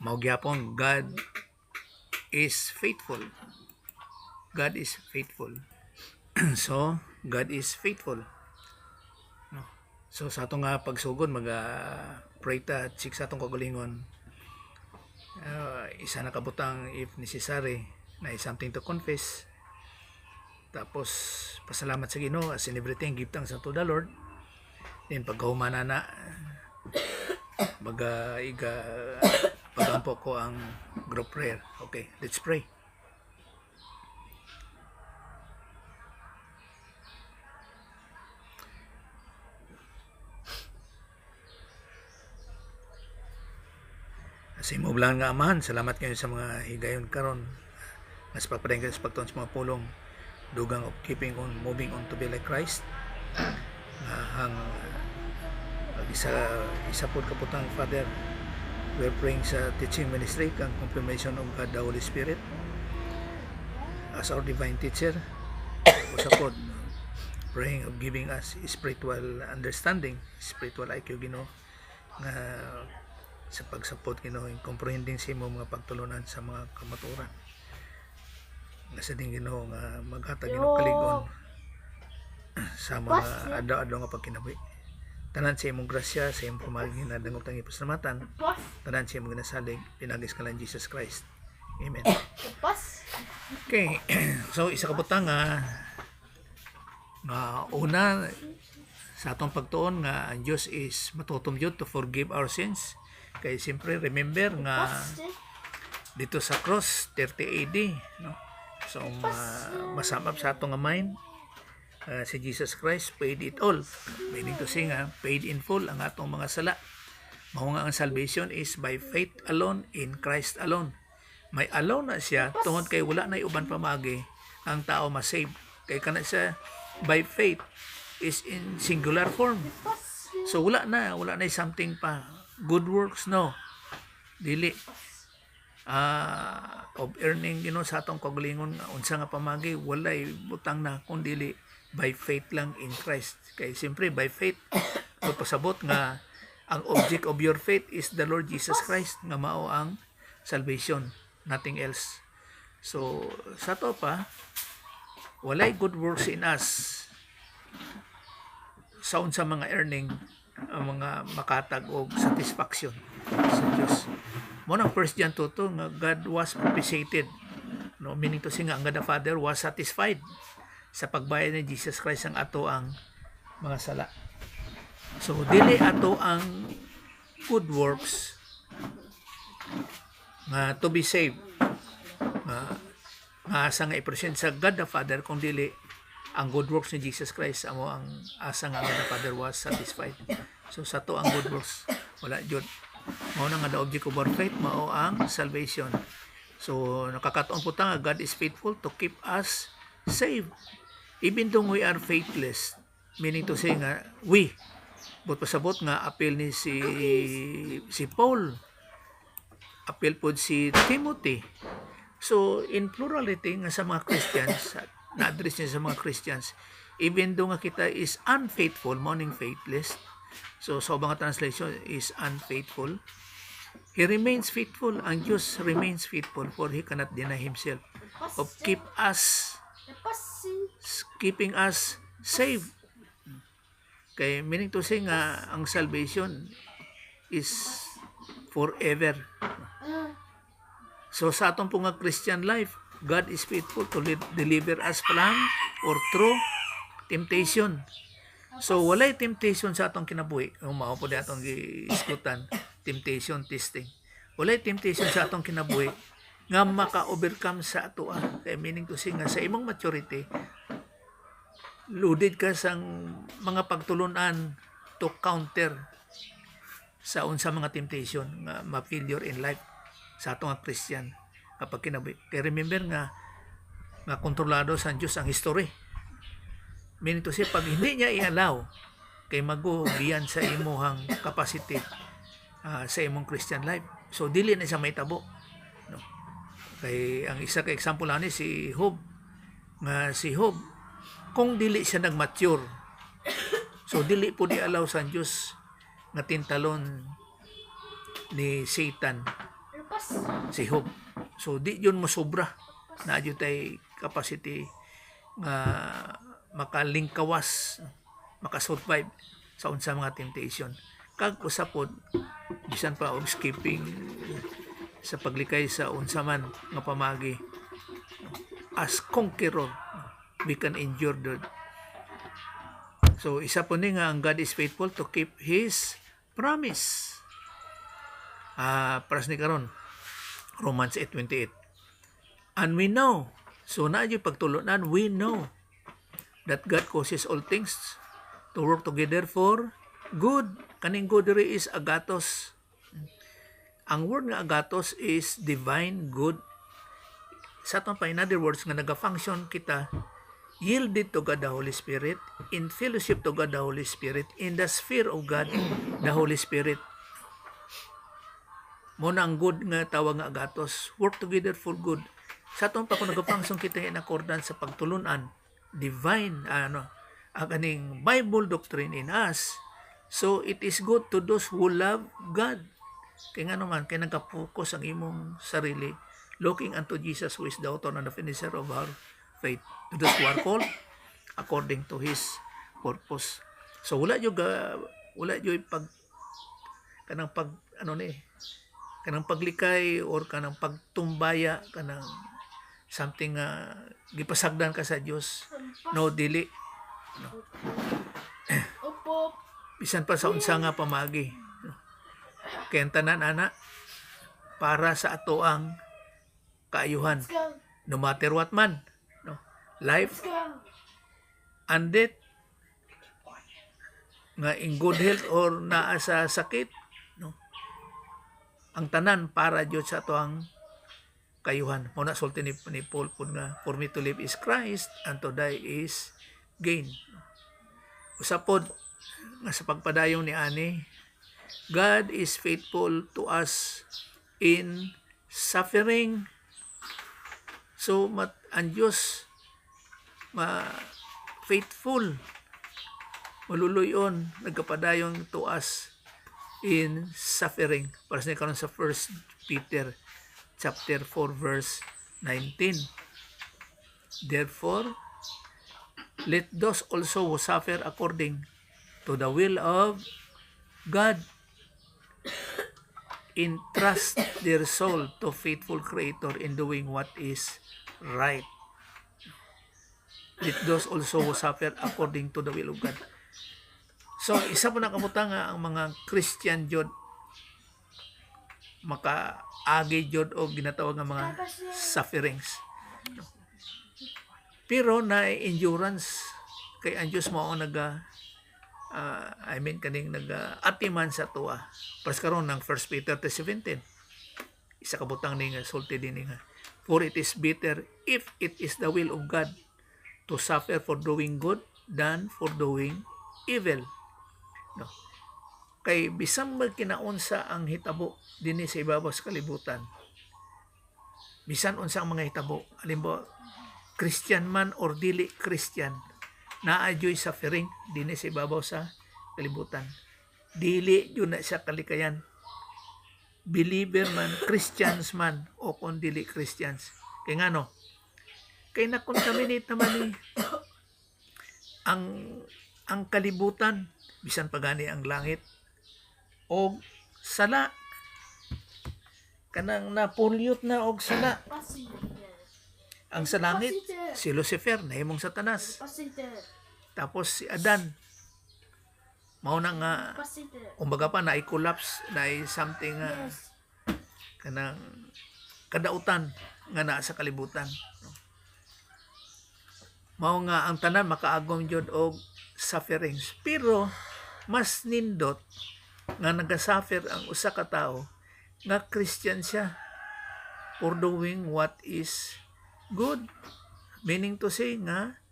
mao gyapon, God is faithful. God is faithful. So God is faithful, no? So sa atong nga pagsugod pray ta check sa atong kagalingon. Isa na kabutang if necessary na something to confess, tapos pasalamat sa Ginoo as in everything, give thanks unto the Lord. Then pagkahumana na pagampo ko ang group prayer. Okay, let's pray. Sa imo lang nga Amahan, salamat kayo sa mga higayon karon. Mas papadayon kayo sa pagtuon sa mga pulong dugang of keeping on moving on to be like Christ. Ang isa po kaputang Father, we're praying sa teaching ministry kang confirmation of God the Holy Spirit as our divine teacher. Usa po praying of giving us spiritual understanding, spiritual IQ Ginoo, nga sa pagsapot Ginoo in comprehending sa imo mga pagtulunan sa mga kamaturan. Nga sa ding Ginoo nga maghatag Ginoo kaligon sa mga adlaw-adlaw nga pagkinabuhi. Tanan sa imong grasya, sa imong pamagin na dangop tang ipasalamatan. Tanan sa imong ginasalig, pinagis ka lang Jesus Christ. Amen. Okay. So isa ka butang nga una sa atong pagtuon nga ang Dios is matutom jud to forgive our sins. Kay siyempre remember nga dito sa cross 30 AD, no? So masamap sa atong nga mind, si Jesus Christ paid it all. Meaning to say nga paid in full ang atong mga sala. Mao nga ang salvation is by faith alone in Christ alone. May alone na siya tungod kay wala na uban pamagi ang tao ma-save. Kay kana siya by faith is in singular form. So wala na something pa good works, no, dili of earning sa atong kagalingon nga unsa nga pamagi, walay butang na kun dili by faith lang in Christ. Kay siyempre by faith pasabot nga ang object of your faith is the Lord Jesus Christ, nga mao ang salvation, nothing else. So sa to pa walay good works in us sa unsa mga earning ang mga makatag og satisfaction sa Dios. Mo nang 1 John 2 nga God was appreciated, no, meaning to say nga ang God the Father was satisfied sa pagbayad ni Jesus Christ ang ato ang mga sala. So dili ato ang good works nga to be saved nga asa nga i-present sa God the Father, kung dili ang good works ni Jesus Christ amo ang asa nga God the Father was satisfied. So sa to ang good works wala jud. Mao na nga the object of our faith, mao ang salvation. So nakakatuon po ta nga God is faithful to keep us safe even though we are faithless, meaning to say nga but pasabot nga appeal ni si Paul, appeal pod si Timothy. So in plurality nga sa mga Christians, na-address niya sa mga Christians, even though nga kita is unfaithful, morning faithless, so sa mga translation is unfaithful, he remains faithful. Ang Diyos remains faithful, for he cannot deny himself of keeping us safe. Kay meaning to say nga ang salvation is forever. So sa atong pong Christian life, God is faithful to deliver us from or through temptation. So walay temptation sa atong kinabuhi. Mao po di atong giiskutan, temptation, testing. Walay temptation sa atong kinabuhi nga maka-overcome sa ato. Kaya meaning to say nga sa imong maturity, loaded ka sang mga pagtulunan to counter sa unsa mga temptation nga ma-failure in life sa atong Christian kapag kinabuhi. Kaya remember nga kontrolado sa Diyos ang history. Meaning to say, pag hindi niya i-allow, kay magubiyan sa imuhang capacity sa imong Christian life. So dili na siya may tabo, no? Kay ang isa ka example ani si Job, nga si Job kung dili siya nag-mature, so dili po di-allow sa Diyos nga tintalon ni Satan sihog. So di yun mosobra na yun tay capacity nga makalingkawas, makasurvive sa unsa mga temptation. Kag usapod bisan pa og skipping sa paglikay sa unsa man nga pamagi, as conqueror we can endure that. So isa po ni nga ang God is faithful to keep His promise. Paras ni karon Romans 8:28. And we know, so na yung pagtulunan, we know that God causes all things to work together for good. Kaning good diri is agathos. Ang word nga agathos is divine good. Sa atong pa, in other words, nga nag-function kita yielded to God the Holy Spirit, in fellowship to God the Holy Spirit, in the sphere of God the Holy Spirit. Muna ang good nga tawag nga agathos, work together for good. Sa atong pa kung nag-function kita in accordance sa pagtulunan, divine, ang aning Bible doctrine in us. So it is good to those who love God. Kaya nga naman, kaya nagka-focus ang imong sarili, looking unto Jesus who is the author and the finisher of our faith. To those who are called according to His purpose. So wala yung kanang paglikay or kanang pagtumbaya, kanang something gipasagdan ka sa Dios. No, dili. No. Bisan pa sa unsa nga pamagi. No. Kaya tanan ana para sa ato ang kaayuhan. No matter what man. No. Life and death, nga in good health or naa sa sakit, no. Ang tanan para Dios sa ato ang kayuhan. Muna sulti ni Paul po nga, for me to live is Christ and to die is gain. Usapod nga sa pagpadayong ni ani, God is faithful to us in suffering. So ang Diyos faithful, maluluyon, nagkapadayong to us in suffering. Para sa karon sa 1 Peter chapter 4 verse 19. Therefore, let those also who suffer according to the will of God entrust their soul to faithful Creator in doing what is right. Let those also who suffer according to the will of God. So, isa po na kamutang ang mga Christian jud makaagi jud o ginatawag nga mga sufferings. Pero na endurance kay ang Diyos mao naga kaning nag-atiman sa tuwa. Pas karon ng 1 Peter 3:17. Isa ka butang ni nga sulti din nga. For it is better if it is the will of God to suffer for doing good than for doing evil. No. Kay bisan magkinaunsa ang hitabo dinhi sa ibabaw sa kalibutan. Bisan unsa ang mga hitabo, halimbawa Christian man or dili Christian, naadyoy suffering dinhi sa ibabaw sa kalibutan. Dili yun na siya kalikayan. Believer man, Christians man, o kung dili Christians. Kaya nga no, kay na-contaminate naman ni ang kalibutan, bisan pagani ang langit, o sala, kanang na-pollute na og sala. Ang sa langit, si Lucifer, nahimong Satanas. Tapos si Adan, mao na nga, kumbaga pa, na-collapse, na-something, kanang kadautan nga naa sa kalibutan. Mao nga, ang tanan, makaagom jud og sufferings. Pero, mas nindot, nga nagasuffer ang usa ka tao, nga Christian siya, for doing what is good. Meaning to say nga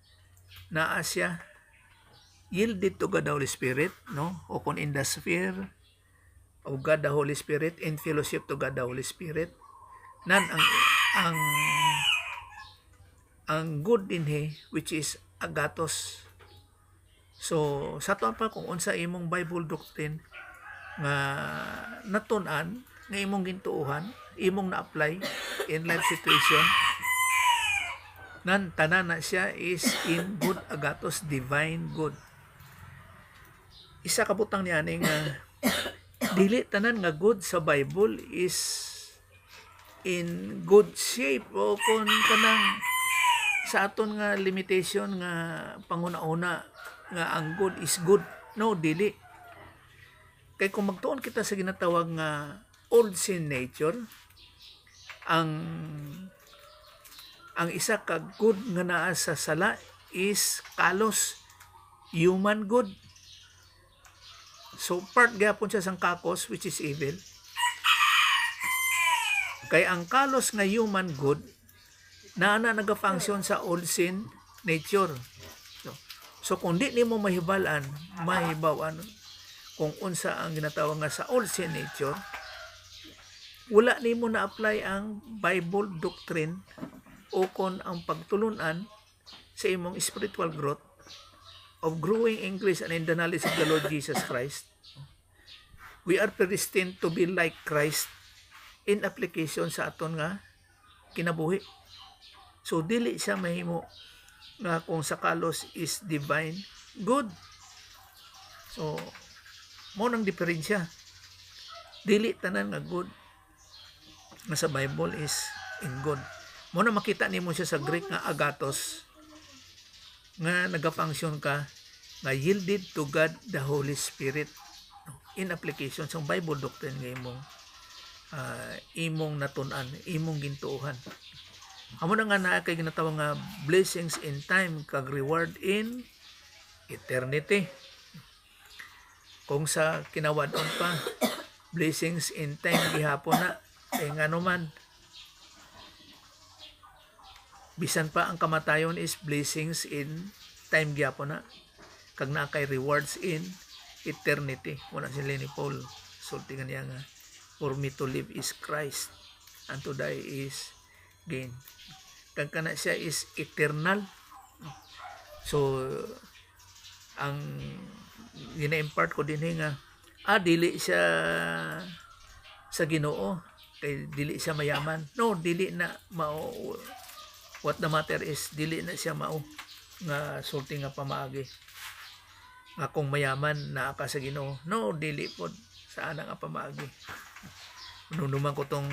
naa siya yielded to God the Holy Spirit, no? O kung in the sphere of God the Holy Spirit, in fellowship to God the Holy Spirit, nan ang good din which is agathos. So sa to pa kung unsa imong Bible doctrine nga natun-an nga imong gintuohan, imong na-apply in life situation, nan tanan na siya is in good agatos, divine good. Isa ka butang niya nga dili tanan nga good sa Bible is in good shape o kung kanang sa aton nga limitation nga panguna-una nga ang good is good. No, dili. Kay kung magtuon kita sa ginatawag nga old sin nature, ang isa ka good nga naa sa sala is kalos, human good. So part gyapon siya sang kakos which is evil. Kay ang kalos nga human good na nagafunction sa old sin nature. So kung di nimo mahibawan kung unsa ang ginatawag nga sa old sin nature, wala nimo na-apply ang Bible doctrine o kon ang pagtulunan sa imong spiritual growth of growing in grace and in the knowledge of the Lord Jesus Christ. We are predestined to be like Christ in application sa aton nga kinabuhi. So dili siya mahimo nga kung sa kalos is divine good. So mo nang diferensya. Dili tanan nga good nga sa Bible is in good. Mo na makita nimo siya sa Greek nga agatos, nga nagafunction ka nga yielded to God the Holy Spirit in application sa Bible doctrine nga imong natun-an, imong gintuohan. Amo na nga naa kay ginatawag nga blessings in time kag reward in eternity. Kung sa kinawadon pa, blessings in time gihapon na kay ngano man, bisan pa ang kamatayon is blessings in time gihapon na, kag naa kay rewards in eternity. Wala sila ni Paul sulti nga niya nga, for me to live is Christ and to die is gain. Kag kana siya is eternal. So ang gina-impart ko din nga dili siya sa Ginoo kay dili siya mayaman. No, dili na mao. What the matter is dili na siya mao nga sulti nga pamaagi nga kung mayaman naa ka sa Ginoo. No, dili pod sa ana nga pamaagi. Nunuman ko tong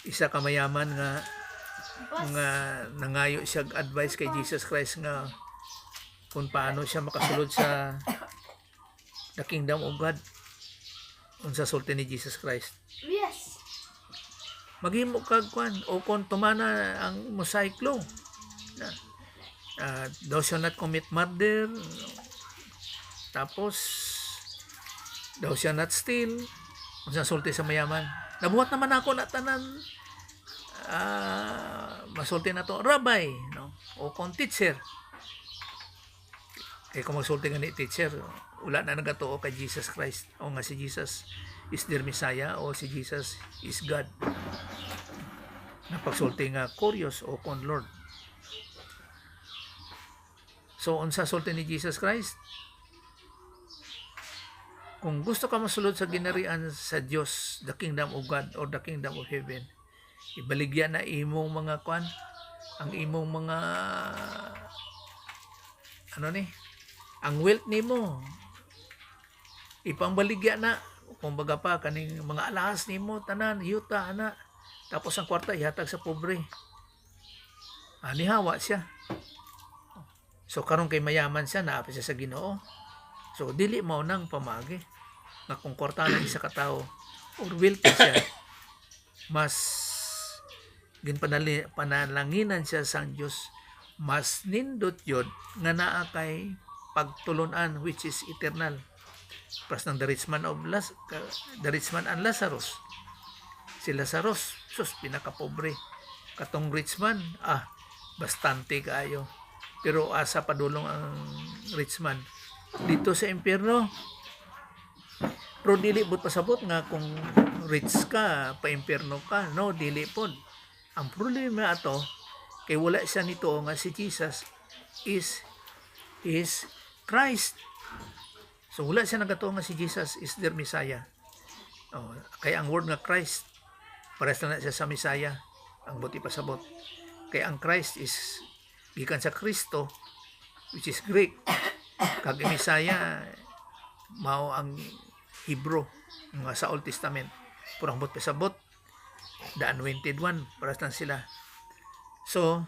isa ka mayaman nga nangayo siya advice kay Jesus Christ nga kung paano siya makasulod sa the kingdom of God unsa sulti ni Jesus Christ. Yes. Maghimo kag kwan o kung tumana ang mosaiklo na thou shall not commit murder, tapos thou shall not steal, unsa sulti sa mayaman. Nabuhat naman ako na tanan masulti na to rabbi, no? O kung teacher. Kaya kung magsulti nga ni teacher, wala na nagatuo kay Jesus Christ. O nga si Jesus is their Messiah o si Jesus is God. Napagsulti nga curious o kung Lord. So, unsa sulti ni Jesus Christ? Kung gusto ka masulod sa ginarian sa Diyos, the kingdom of God or the kingdom of heaven, ibaligyan na imong mga kwan, ang imong mga ang wealth nimo ipangbaligya na, kumbaga pa kaning mga alahas nimo tanan yuta ana, tapos ang kwarta ihatag sa pobre. Nihawa siya. So karon kay mayaman siya, naapil siya sa Ginoo. So dili mao nang pamagi nga kung kwarta na isa ka tawo or wealthy siya, mas panalanginan siya sa Diyos, mas nindot yun nga naa kay pagtulunan which is eternal. Pas ng the rich man and Lazarus. Si Lazarus, sus, pinakapobre. Katong rich man, bastante kaayo. Pero asa padulong ang rich man dito sa impyerno. Pero dili but pasabot nga kung rich ka, pa-impyerno ka. No, dili pod. Ang problema ato, kay wala siya nito nga si Jesus is Christ. So wala siya nagatuo nga si Jesus is their Messiah. Kaya ang word nga Christ Pares na siya sa Misaya, ang buti pasabot. Kay ang Christ is gikan sa Kristo, which is Greek. Kag Misaya mao ang Hebrew nga sa Old Testament. Purang bot pasabot, the anointed one, pares na sila. So,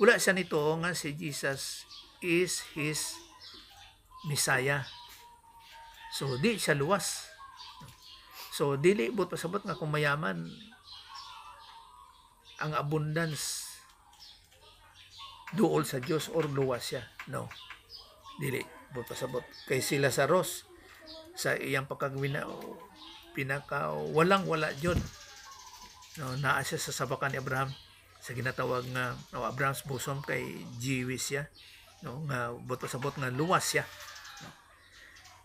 wala siya nito nga si Jesus is his Messiah. So, di siya luwas. So, dili bot pasabot nga kung mayaman ang abundance duol sa Dios or luwas siya. No. Dili bot pasabot. Kay si Lazarus sa iyang pagkagwina pinaka walang wala jud. No, naa siya sa sabakan ni Abraham sa ginatawag nga no, Abraham's bosom kay Jewish siya. No, nga bot pasabot nga luwas siya.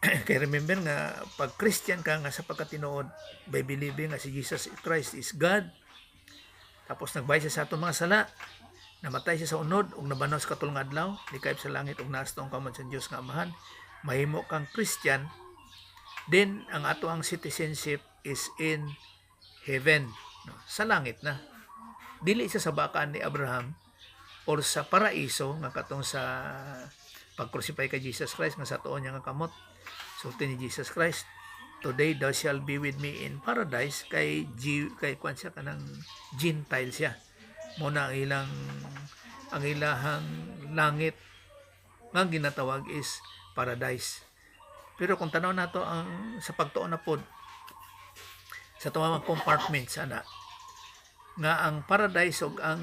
Kaya remember nga, pag Christian ka nga sa pagkatinuod, by believing nga si Jesus Christ is God, tapos nagbayad siya sa atong mga sala, namatay siya sa unod, ug nabanaw sa katulong adlaw, likayop sa langit, ug naas tong kamod sa Dios nga Amahan, mahimo kang Christian, then ang ato ang citizenship is in heaven, no? Sa langit na. Dili siya sa bakaan ni Abraham or sa paraiso nga katong sa pag-crucify kay Jesus Christ nga sa tuon niya nga kamot. Sulti ni Jesus Christ, today thou shall be with me in paradise. Kay kwan siya kanang Gentile siya. Muna ang ilahang langit nga ginatawag is paradise. Pero kung tanaw nato ang sa pagtuon na pod sa tumamang compartments ana nga ang paradise ug ang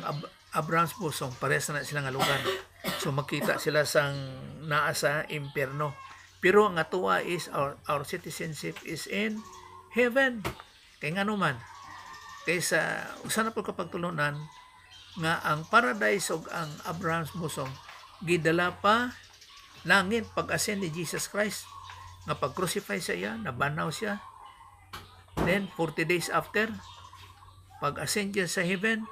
Abraham's bosom parehas na sila nga lugar. So makita sila sang naa sa impierno. Pero ang atuwa is our citizenship is in heaven. Kay nga naman, kaysa usa na po kapagtulunan nga ang paradise ug ang Abraham's bosom gidala pa langit pag-ascend ni Jesus Christ nga pag-crucify siya, nabanaw siya. Then 40 days after, pag-ascend niya sa heaven,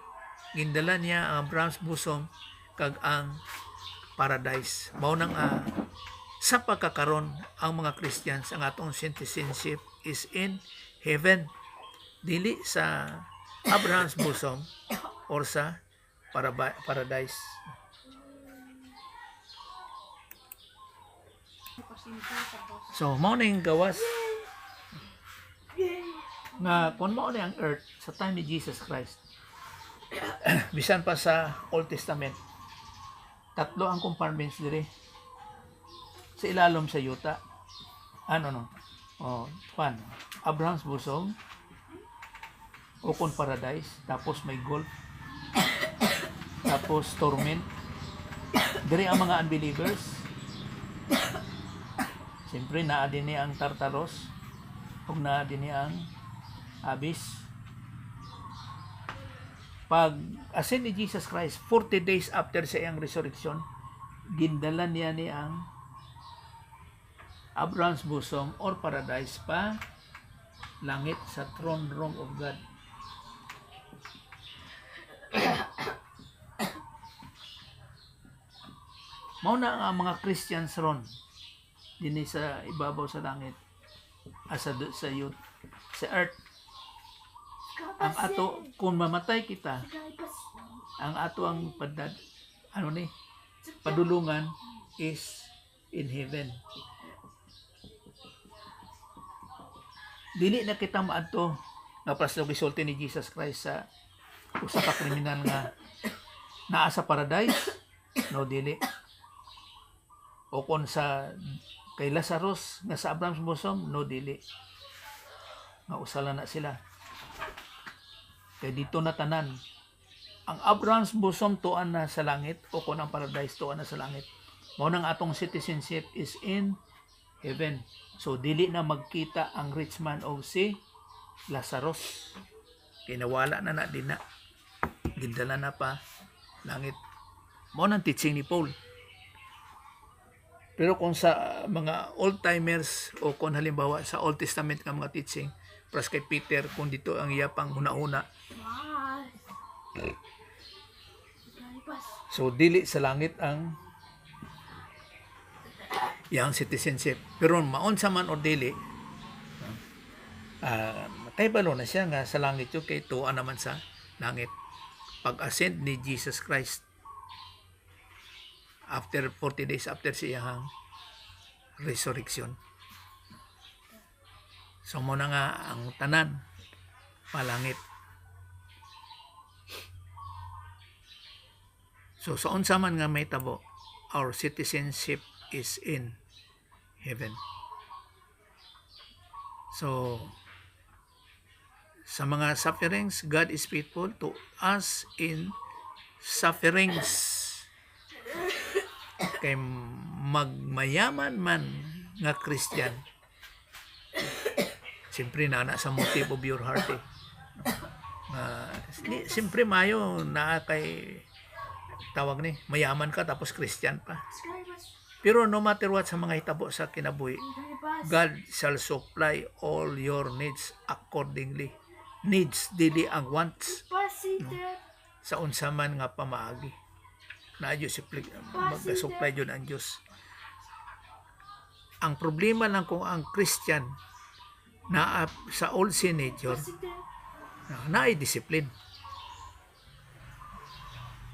gindala niya ang Abraham's bosom kag ang paradise. Mao nang sa pagkakaron ang mga Christians ang atong citizenship is in heaven, dili sa Abraham's bosom or sa paradise. So mao na yung gawas nga kung mao na ang earth sa time ni Jesus Christ. Bisan pa sa Old Testament, tatlo ang compartments dire sa ilalom sa yuta. Abraham's bosom, Okon paradise, tapos may golf, tapos torment. Dire ang mga unbelievers. Siyempre naa din ni ang Tartaros, ug naa din ni ang abyss. Pag ascend ni Jesus Christ 40 days after sa iyang resurrection, gindala niya ni ang Abraham's bosom or paradise pa langit sa throne room of God. Mao na ang mga Christians ron dinhi sa ibabaw sa langit asa sa earth. Ang ato kung mamatay kita, ang ato ang padulungan is in heaven. Dili na kita maadto nga paslo gisulti ni Jesus Christ sa usa ka kriminal nga naa sa paradise. No, dili. O kon sa kay Lazarus nga sa Abraham's bosom, no, dili. Nga usala na sila. Kay dito na tanan. Ang Abraham's bosom tuan na sa langit, o kon ang paradise tuan na sa langit. Mao nang atong citizenship is in heaven. So dili na magkita ang rich man o si Lazarus. Kinawala na din na. Gindala na pa langit. Mao nang teaching ni Paul. Pero kung sa mga old-timers o kung halimbawa sa Old Testament nga mga teaching, pras kay Peter, kung dito ang iyapang huna-huna. So, dili sa langit ang iyang citizenship. Pero maon sa man o dili, Ay balo na siya nga sa langit yun kay tuwa naman sa langit. Pag-ascend ni Jesus Christ after 40 days after siyang resurrection. So mo na nga ang tanan palangit. So sa unsa man nga may tabo, our citizenship is in heaven. So sa mga sufferings, God is faithful to us in sufferings. Kay magmayaman man nga Christian, siyempre na sa motive of your heart eh. Siyempre mayo na kay tawag ni mayaman ka tapos Christian pa. Pero no matter what sa mga hitabo sa kinabuhi, God shall supply all your needs accordingly. Needs dili ang wants, no? Sa unsa man nga pamaagi na Diyos mag-supply yun ang Diyos. Ang problema lang kung ang Christian na sa old sin nature na ay discipline,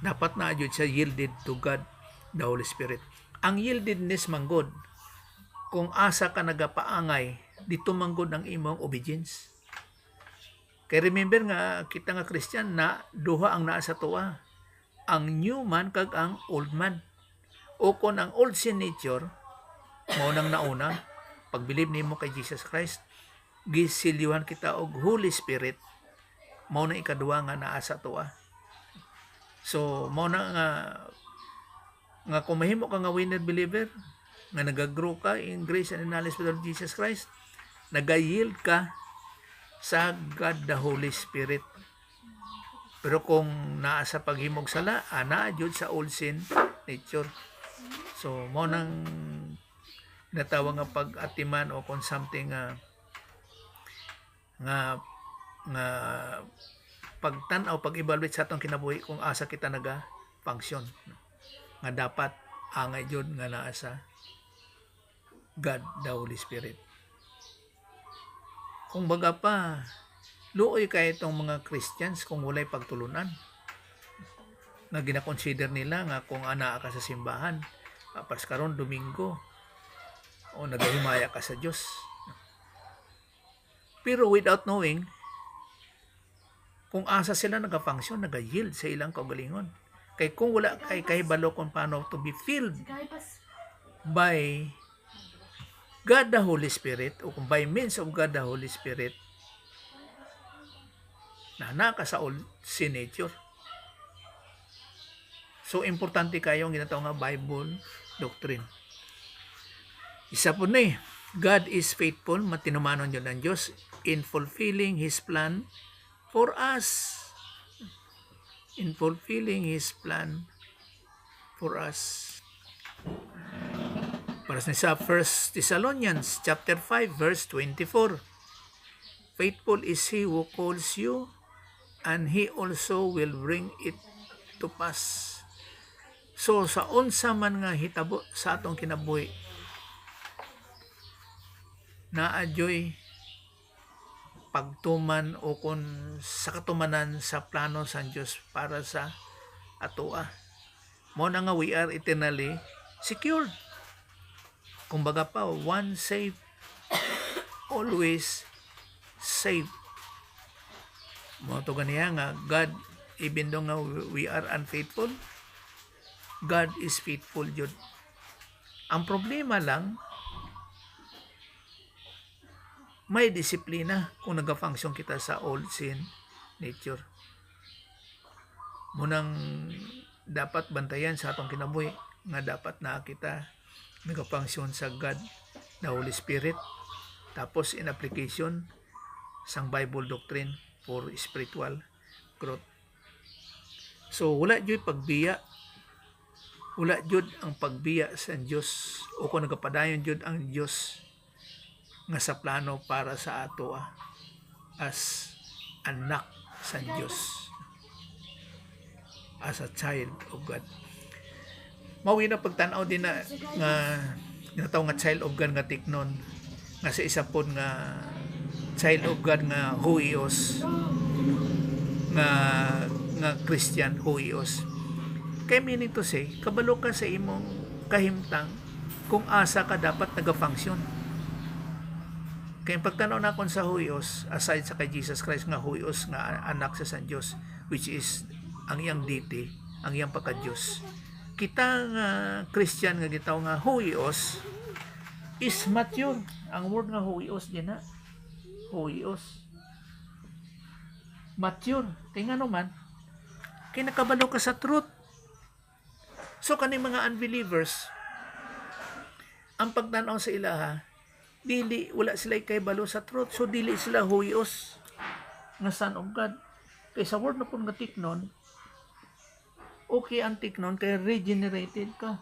dapat na yun siya yielded to God the Holy Spirit. Ang yieldedness manggod kung asa ka nagapaangay dito manggod ang imong obedience. Kaya remember nga, kita nga Christian na duha ang naa sa tuwa. Ang new man kag ang old man. O kung ang old sin nature, mao nang nauna, pagbilib nimo kay Jesus Christ, gisilyuhan kita og Holy Spirit, mao na ikaduha nga naa sa tuwa. So, mao na nga kung mahimo ka nga winner believer, nga nagagrow ka in grace and in knowledge of Jesus Christ, nag-yield ka sa God the Holy Spirit. Pero kung naa sa paghimog sala, ana jud sa old sin nature. So mo nang natawag nga pag-atiman o kung something nga pagtan-aw, pag-evaluate sa atong kinabuhi kung asa kita naga-function. Nga dapat angay jud nga naa sa God the Holy Spirit. Kung baga pa, luoy kay itong mga Christians kung walay pagtulunan. Nga gina-consider nila nga kung ana ka sa simbahan, papas karon Domingo, o nagahimaya ka sa Diyos. Pero without knowing, kung asa sila nag-function, nag-yield sa ilang kaugalingon. Kay kung wala kay kahibalo kung paano to be filled by God the Holy Spirit, o kung by means of God the Holy Spirit, na ka sa old sin nature. So, importante kayo ang ginatawag nga Bible doctrine. Isa po na God is faithful, matinumanon yun ng Diyos, in fulfilling His plan for us. In fulfilling His plan for us. Para sa 1 Thessalonians chapter 5 verse 24. Faithful is He who calls you, and He also will bring it to pass. So sa unsa man nga hitabo sa atong kinabuhi, naadyoy pagtuman o kung sa katumanan sa plano sa Diyos para sa atoa. Mo na nga we are eternally secured. Kumbaga pa, one saved, always saved. Mo to ganiya nga God, even though nga we are unfaithful, God is faithful jud. Ang problema lang, may disiplina kung nag-function kita sa old sin nature. Munang dapat bantayan sa atong kinabuhi nga dapat na kita nag-function sa God the Holy Spirit, tapos in application sang Bible doctrine for spiritual growth. So wala jud pagbiya, wala jud ang pagbiya sa Dios, o kung nagapadayon jud ang Dios nga sa plano para sa ato as anak sa Dios, as a child of God. Mawin na pagtanaw din na nga ginataw nga child of God nga tiknon nga sa isa pod nga child of God nga huios, nga Christian huios. Kay meaning to say, kabalo ka sa imong kahimtang kung asa ka dapat nagafunction. Kaya pagtanaw na kon sa huios, aside sa kay Jesus Christ nga huios nga anak sa San Dios, which is ang iyang deity, ang iyang pagka-Diyos. Kita nga Christian nga gitaw nga huios is mature. Ang word nga huios din na huios. Mature. Kaya nga naman, kaya nakabalo ka sa truth. So kaning mga unbelievers, ang pagtanaw sa ilaha, dili wala sila kay balo sa truth, so dili sila huios nga son of God. Kay sa word na pun nga tiknon, okay ang tiknon kay regenerated ka,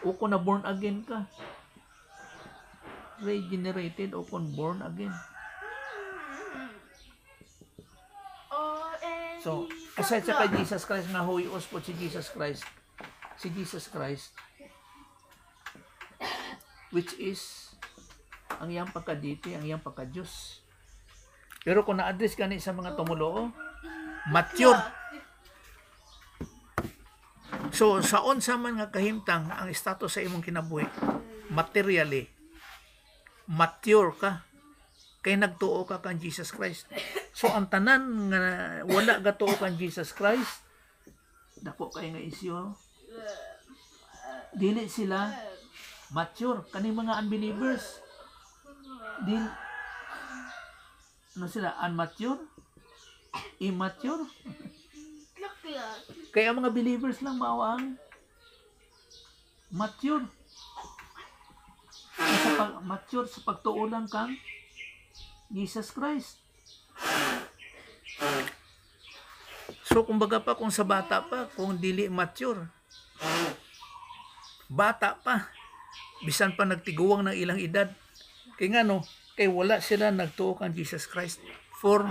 o kung na born again ka, regenerated o kung born again. So aside sa kay Jesus Christ nga huios po si Jesus Christ which is ang iyang pagkaditi, ang iyang pagka-Diyos. Pero kung na-address ka ni sa mga tumuloo, mature. So, saon sa man nga kahimtang ang status sa imong kinabuhi, materially, mature ka. Kay nagtuo ka kan Jesus Christ. So, ang tanan nga wala gatuo kan Jesus Christ, dako kay nga isyo, dili sila mature. Kaning mga unbelievers, ano sila? Unmature? Immature? Kaya mga believers lang mawang mature. Mature sa pagtuunan kang Jesus Christ. So kumbaga pa, kung sa bata pa, kung dili mature, bata pa, bisan pa nagtiguwang ng ilang edad, kay nga no, kay wala sila nagtuo kang Jesus Christ for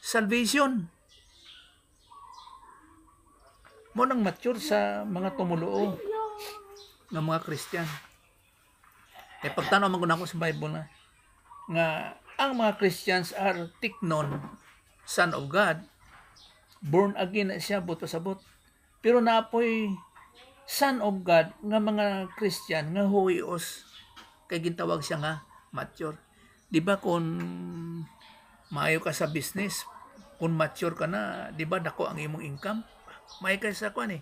salvation. Mo nang mature sa mga tumuluo ng mga Christian. Kay pagtanaw man gud ako sa Bible na nga ang mga Christians are tiknon, son of God, born again na siya buto sa but. Pero naapoy son of God nga mga Christian nga huios, kay gintawag siya nga mature. Di ba kung maayo ka sa business, kung mature ka na, di ba dako ang imong income? Maayo ka sa kuan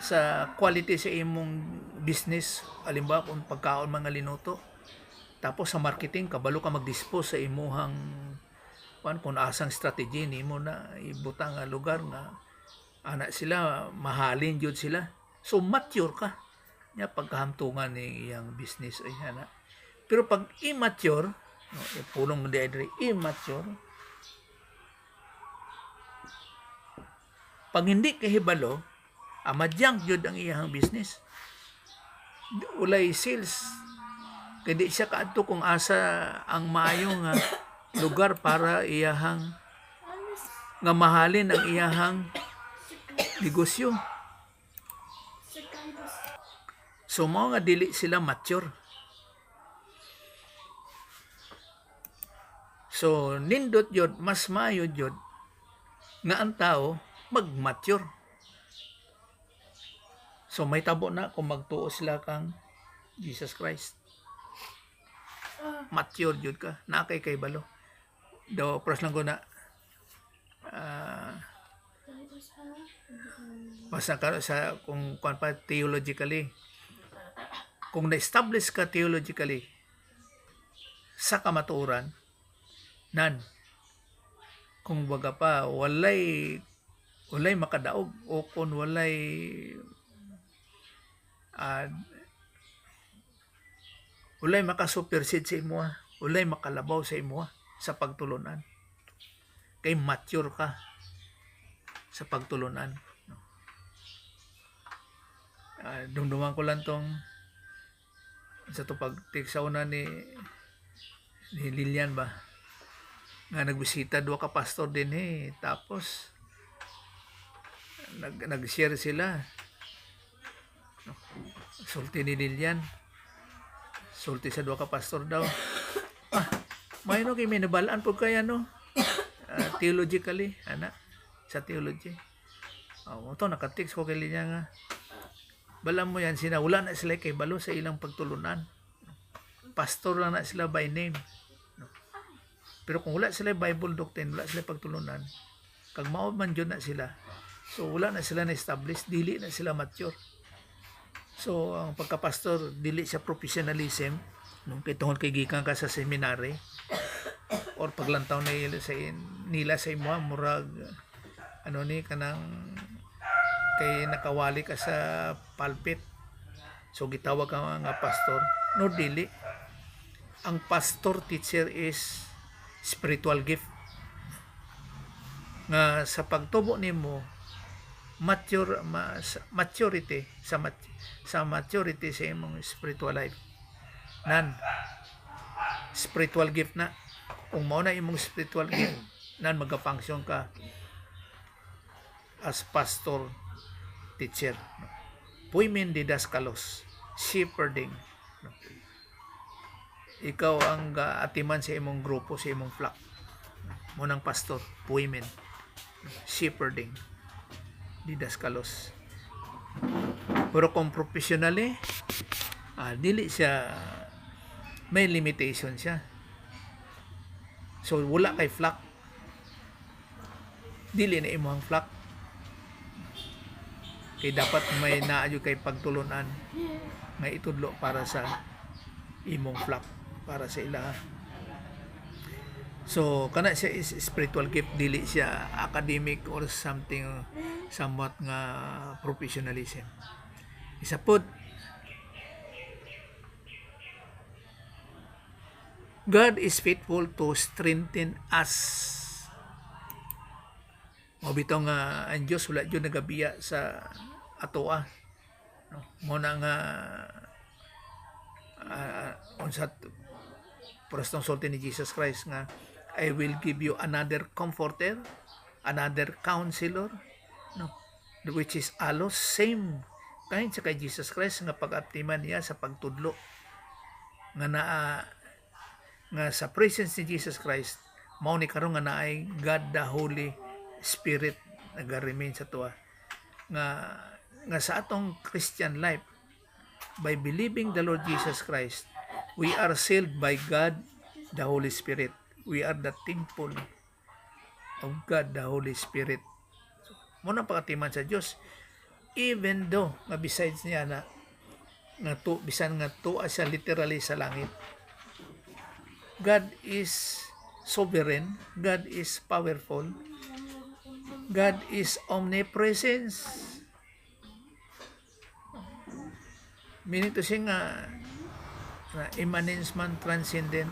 sa quality sa imong business, alimbawa kung pagkaon mga linuto. Tapos sa marketing, kabalo ka mag-dispose sa imuhang kung asang strategy nimo na ibutang nga lugar nga anak sila, mahalin jud sila. So mature ka nya pagkahamtungan ni iyang business ay ana. Pero pag immature, no, pulong mo di immature, pag hindi kahibalo, amadyang jud ang iyang business. Ulay sales, kaya di siya kaadto kung asa ang maayo nga lugar para iyahang nga mahalin ang iyahang negosyo. So mga nga dili sila mature. So nindot yun, mas maayo yun nga ang tao mag-mature. So may tabo na kung magtuo sila kang Jesus Christ. Mature yun ka, nakay kay balo. Do pras lang ko na basta ka sa kung pa theologically, kung na-establish ka theologically sa kamatuoran, nan kung baga pa walay makadaog o kung walay makasupersid sa imo, walay makalabaw sa imo sa pagtulunan, kay mature ka sa pagtulunan. Dumduman ko lang tong sa to pagtiksauna ni Lilian ba nga nagbisita duha ka pastor din tapos nag-share sila, sulti ni Lilian, sulti sa duha ka pastor daw, Mayno kay may nabalaan po kaya no, theologically ana sa theology. Ito nakatiks ko kay linya nga. Balam mo yan sina wala na sila kay balo sa ilang pagtulunan. Pastor lang na sila by name. Pero kung wala sila Bible doctrine, wala sila pagtulunan, kag mao man jud na sila. So wala na sila na establish, dili na sila mature. So ang pagka-pastor dili siya professionalism, no, kay tungod kay gikan ka sa seminary or paglantaw na nila sa imo murag ano ni kanang kay nakawali ka sa pulpit. So gitawag ka nga pastor. No, dili. Ang pastor teacher is spiritual gift nga sa pagtubo nimo maturity sa maturity sa imong spiritual life nan spiritual gift na kung mao na imong spiritual gift nan magafunction ka as pastor teacher puimen didaskalos shepherding ikaw ang atiman sa imong grupo, sa imong flock. Munang pastor, women, shepherding, didaskalos. Pero kung professionally, dili siya, may limitation siya. So, wala kay flock. Dili na imong flock. Kaya dapat may naayo kay pagtulunan nga itudlo para sa imong flock. Para sa ila. So kana siya is spiritual gift, dili siya academic or something somewhat nga professionalism. Isa pod, God is faithful to strengthen us. Mabitaw nga ang Diyos wala jud nagabiya sa atoa. No? Mo na nga unsat prostong sulti ni Jesus Christ nga I will give you another comforter, another counselor, no, which is alos same kain sa kay Jesus Christ nga pag-aptiman niya sa pagtudlo nga nga sa presence ni Jesus Christ mao ni karon nga naay God the Holy Spirit naga-remain sa tuwa nga sa atong Christian life by believing the Lord Jesus Christ, we are sealed by God, the Holy Spirit. We are the temple of God, the Holy Spirit. So, muna pakatiman sa Diyos, even though, nga besides niya bisan nga tuwa siya literally sa langit, God is sovereign, God is powerful, God is omnipresence. Meaning to say nga immanence man transcendent,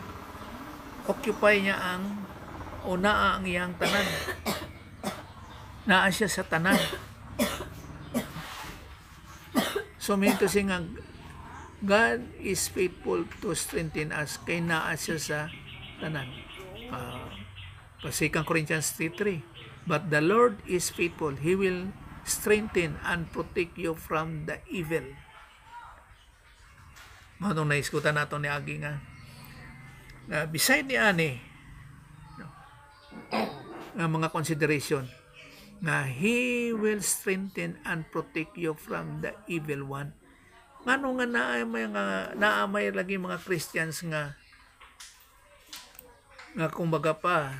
occupy niya ang naa ang iyang tanan, naa siya sa tanan. So meaning to say nga God is faithful to strengthen us kay naa siya sa tanan. 2 Corinthians 3:3, but the Lord is faithful, He will strengthen and protect you from the evil. Matong naiskutan nato ni Agi nga beside ni ani nga mga consideration nga He will strengthen and protect you from the evil one. Ngano nga naamay lagi mga Christians nga kumbaga pa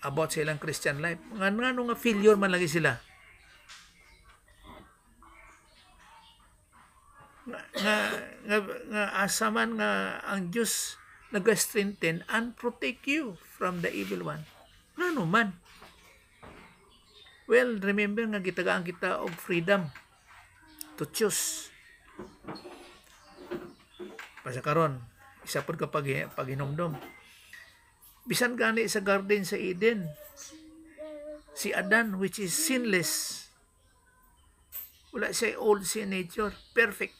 about sa ilang Christian life ngano nga failure man lagi sila nga asaman nga ang Diyos nag-strengthen and protect you from the evil one. Ngano man? Well, remember nga gitagaan kita og freedom to choose. Pasa karon, isa pod ka paghinomdom. Bisan gani sa garden sa Eden, si Adan which is sinless. Wala siya old sin nature, perfect.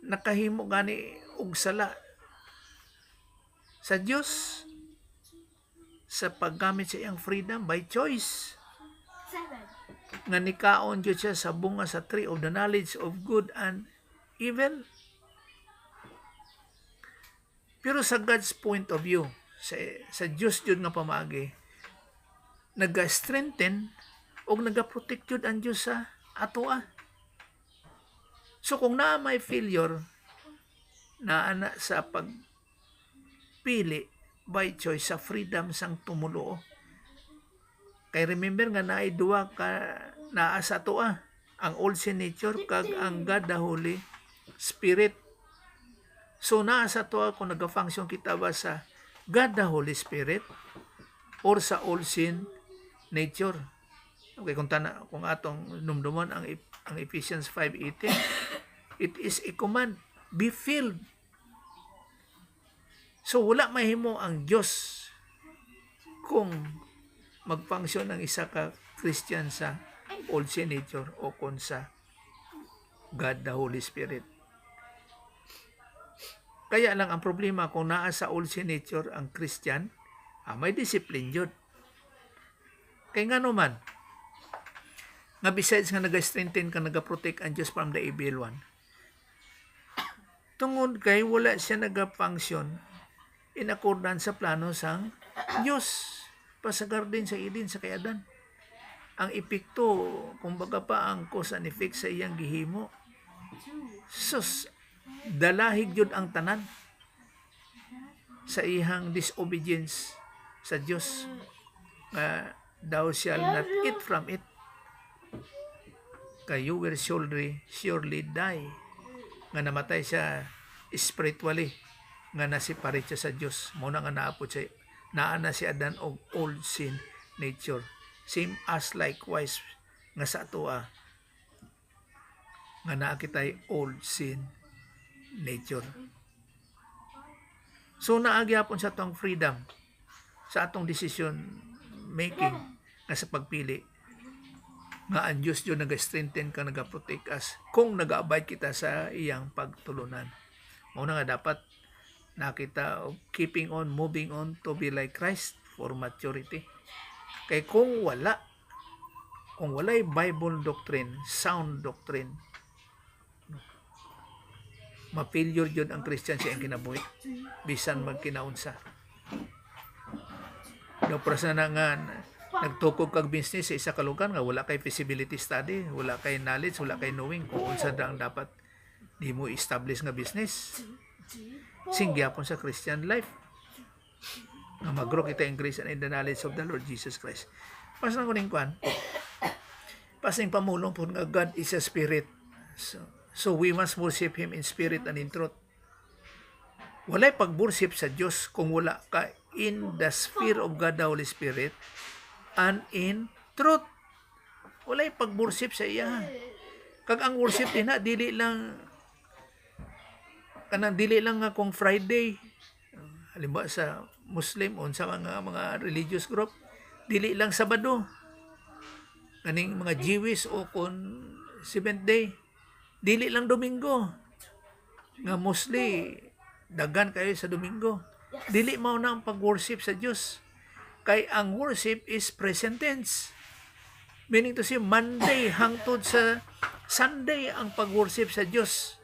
Nakahimo gani og sala sa Dios sa paggamit sa iyang freedom by choice. Nga nikaon jud siya sa bunga sa tree of the knowledge of good and evil. Pero sa God's point of view, sa Diyos jud nga pamaagi, naga-strengthen o naga-protect jud ang Diyos sa atoa. So kung naa may failure, naana sa pagpili by choice sa freedom sang tumulo. Kay remember nga naay duwa ka naa sa atoa, ang old sin nature kag ang God the Holy Spirit. So naa sa atoa kung naga-function kita ba sa God the Holy Spirit or sa old sin nature. Okay, kung atong numdumon ang Ephesians 5:18, it is a command, be filled. So wala mahimo ang Dios kung mag-function ang isa ka Christian sa old sin nature o kung sa God the Holy Spirit. Kaya lang ang problema kung naa sa old sin nature ang Christian, may discipline yun. Kaya nga naman, nga besides nga nag-strengthen ka, nag-protect ang Diyos from the evil one, tungod kay wala siya nag-function in accordance sa plano sang Diyos pa sa garden sa Eden sa kay Adan. Ang epekto, kumbaga pa ang cause and effect sa iyang gihimo, sus, dalahig yun ang tanan sa iyang disobedience sa Diyos. Thou shall not eat from it, kay you will surely die. Nga namatay siya spiritually, nga nasiparate siya sa Diyos. Muna nga naapot siya, naana si Adan og old sin nature. Same as likewise nga sa atoa, nga naa kitay old sin nature. So naagyapon sa atong freedom, sa atong decision making, nga sa pagpili, nga ang Diyos yun nag-strengthen ka, nag-protect us kung nag-abide kita sa iyang pagtulunan. Muna nga dapat nakita keeping on, moving on to be like Christ for maturity. Kay kung wala'y Bible doctrine, sound doctrine, ma-failure yun ang Christian sa iyang kinabuhi, bisan magkinaunsa. Naprasa na nga, nagtukog kag business sa isa ka lugar nga wala kay feasibility study, wala kay knowledge, wala kay knowing kung unsa ang dapat di mo establish nga business. Singyapon sa Christian life nga mag-grow kita in grace and in the knowledge of the Lord Jesus Christ. Pasang kuning kwan, pasang pamulong po nga God is a spirit. So we must worship Him in spirit and in truth. Walay pag-worship sa Diyos kung wala ka in the sphere of God the Holy Spirit and in truth. Walay pag-worship sa iya. Kag ang worship din na, dili lang nga kung Friday, halimbawa sa Muslim o sa mga religious group, dili lang Sabado, kaning mga Jewish o kung 7th day, dili lang Domingo, nga mostly dagan kayo sa Domingo, dili mao na ang pag-worship sa Diyos. Kay ang worship is present tense, meaning to say Monday hangtod sa Sunday ang pag-worship sa Diyos.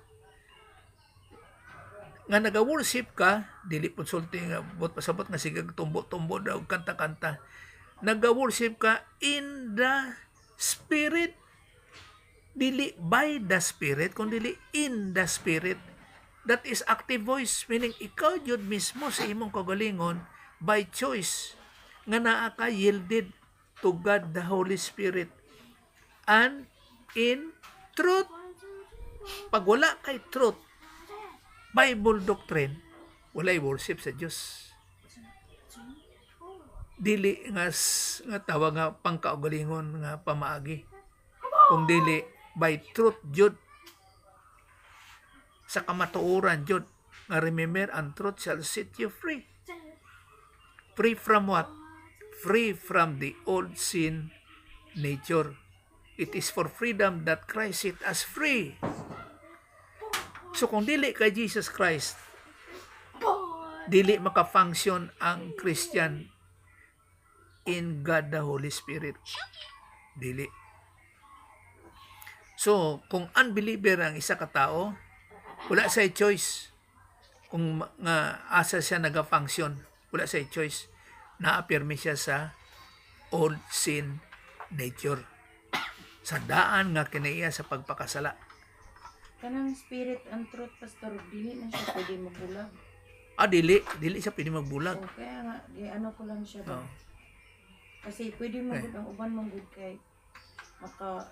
Nga naga-worship ka, dili po sulti nga bot pasabot nga sigag tumbo-tumbo daw kanta-kanta. Naga-worship ka in the Spirit, dili by the Spirit, kundi dili in the Spirit. That is active voice, meaning ikaw jud mismo sa imong kagalingon by choice nga naa ka yielded to God the Holy Spirit and in truth. Pag wala kay truth, Bible doctrine, walay worship sa Diyos. Dili nga tawag nga pangkaugalingon nga pamaagi, kung dili by truth jud, sa kamatuoran jud, nga remember ang truth shall set you free. Free from what? Free from the old sin nature. It is for freedom that Christ set us free. So kung dili kay Jesus Christ, dili maka-function ang Christian in God the Holy Spirit. Dili. So kung unbeliever ang isa ka tao, wala say choice kung nga asa siya nagafunction, wala siya choice. Naapirmi siya sa old sin nature. Sa daan nga kinaiya sa pagpakasala. Kanang spirit and truth, pastor, dili na siya pwede mabulag. Dili siya pwede magbulag. O, kaya nga, ano ko lang siya ba? Oh. Kasi pwede magud ang uban manggud kay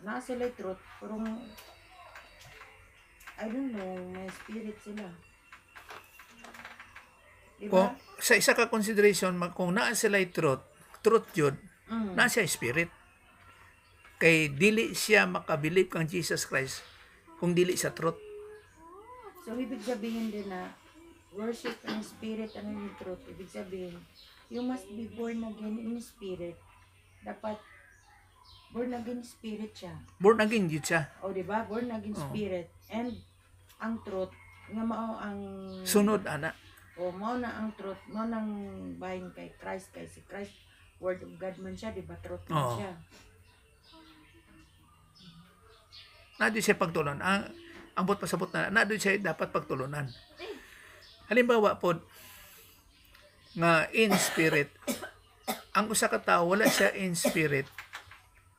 naa sila truth, pero I don't know, may spirit sila. Kung Diba? sa isa ka consideration, kung naa sila truth yun, naa siya spirit. Kay dili siya makabilib kang Jesus Christ kung dili sa truth. So, ibig sabihin din na worship and spirit and in truth. Ibig sabihin, you must be born again in spirit. Dapat born again spirit siya. Born again yun siya. O, diba? Born again spirit. And ang truth, nga mao ang... Sunod, ana. O, mao na ang truth. Mao nang bahin kay Christ. Kay si Christ, word of God man siya. Diba? Truth man Oo. siya. Doon siya pagtulon. Ang bot pasabot na doon siya dapat pagtulunan. Halimbawa po, nga in spirit, ang usa ka tawo wala siya in spirit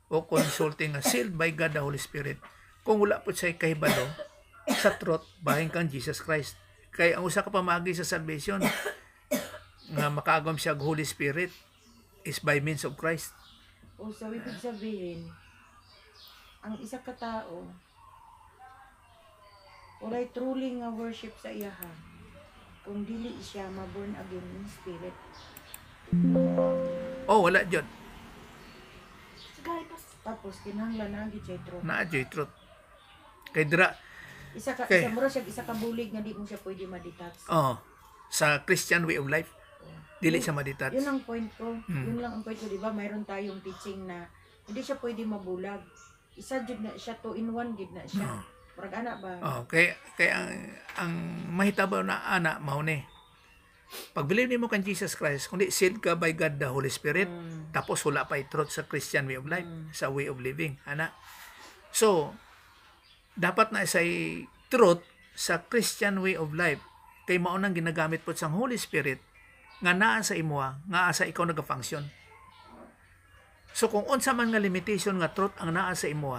o consulting nga sealed by God the Holy Spirit. Kung wala po siya kahibalo sa truth, bahin kang Jesus Christ. Kaya ang usa ka pamagi sa salvation nga makaagom siya og Holy Spirit is by means of Christ. O, so ibig sabihin, ang isa ka tao, walay truly nga worship sa iyahan kung dili siya ma-born again in spirit. Wala jud. Tapos kinahanglan na gid siya truth. Naa jud truth. Kay dira Isa Okay. mura siya isa ka bulig nga di mo siya pwede ma-detach. sa Christian way of life, dili siya madetach. Yun ang point ko. Yun lang ang point ko, di ba? Mayroon tayong teaching na hindi siya pwede mabulag. Isa jud na siya, 2-in-1 gid na siya. Murag ana ba? Kay ang mahitabo na ana mao ni. Pag believe nimo kan Jesus Christ, kundi sealed ka by God the Holy Spirit, tapos wala pa truth sa Christian way of life, sa way of living, ana. So, dapat na say truth sa Christian way of life kay mao nang ginagamit po sang Holy Spirit nga naa sa imo, nga asa ikaw nagafunction. So kung unsa man nga limitation nga truth ang naa sa imo,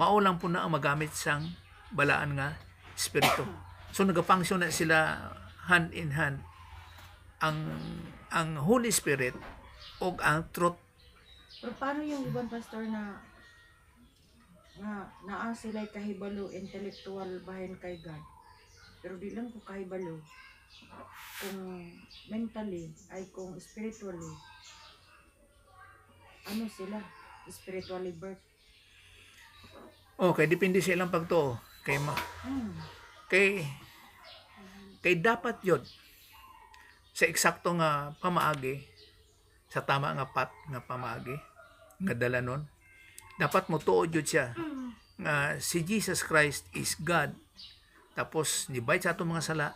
mao lang po na ang magamit sang balaan nga espiritu. So nagafunction na sila hand in hand ang Holy Spirit o ang truth. Pero paano yung ibang pastor na naa sila kahibalo intellectual bahin kay God? Pero di lang ko kahibalo kung mentally ay kung spiritually ano sila spiritually birth. Okay, depende sa ilang pagtuo. Kay dapat yun sa eksakto nga pamaagi, sa tama nga pat nga pamaagi nga dalanon, dapat mo tuod yun siya nga si Jesus Christ is God, tapos nibayad sa atong mga sala,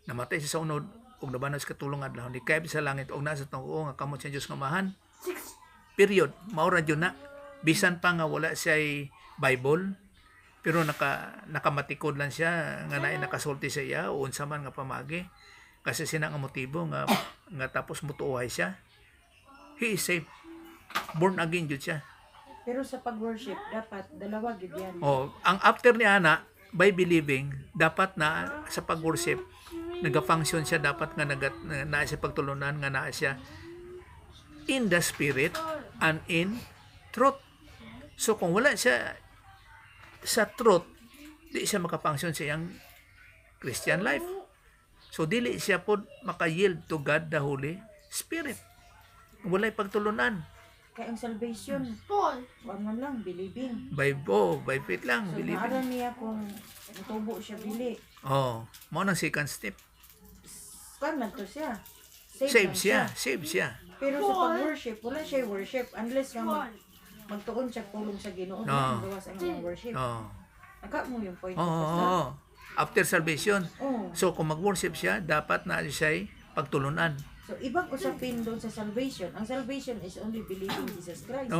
namatay siya sa unod ug nabanhaw sa katulong adlaw, ni kayab sa langit ug nasa tuo nga kamot siya Dios nga mahan. Period. Mao ra jud na. Bisan pa nga wala siya Bible, pero nakamatikod lang siya nga naay nakasulti sa iya o unsa man nga pamagi, kasi sina nga motibo nga tapos mutuohay siya. He is saved. Born again jud siya. Pero sa pag-worship dapat dalawa gid yan. Ang after ni ana by believing, dapat na sa pag-worship naga-function siya, dapat nga naa siya pagtulunan, nga naa siya in the spirit and in truth. So kung wala siya sa truth, di siya makafunction sa iyang Christian life. So dili siya pod maka-yield to God the Holy Spirit. Walay pagtulunan. Kaya ang salvation, ano lang, believing. By faith lang, So, believing. naaral niya kung natubo siya bili. Mao nang second step. Kan man to siya. Save lang siya. Pero sa pag-worship, wala siya worship unless nga magtuon siya pulong sa Ginoo, gawas ang mga worship. Naka mo yung point. After salvation. Oh. So kung mag-worship siya, dapat na siya pagtulunan. So ibang usapin doon sa salvation. Ang salvation is only believing Jesus Christ.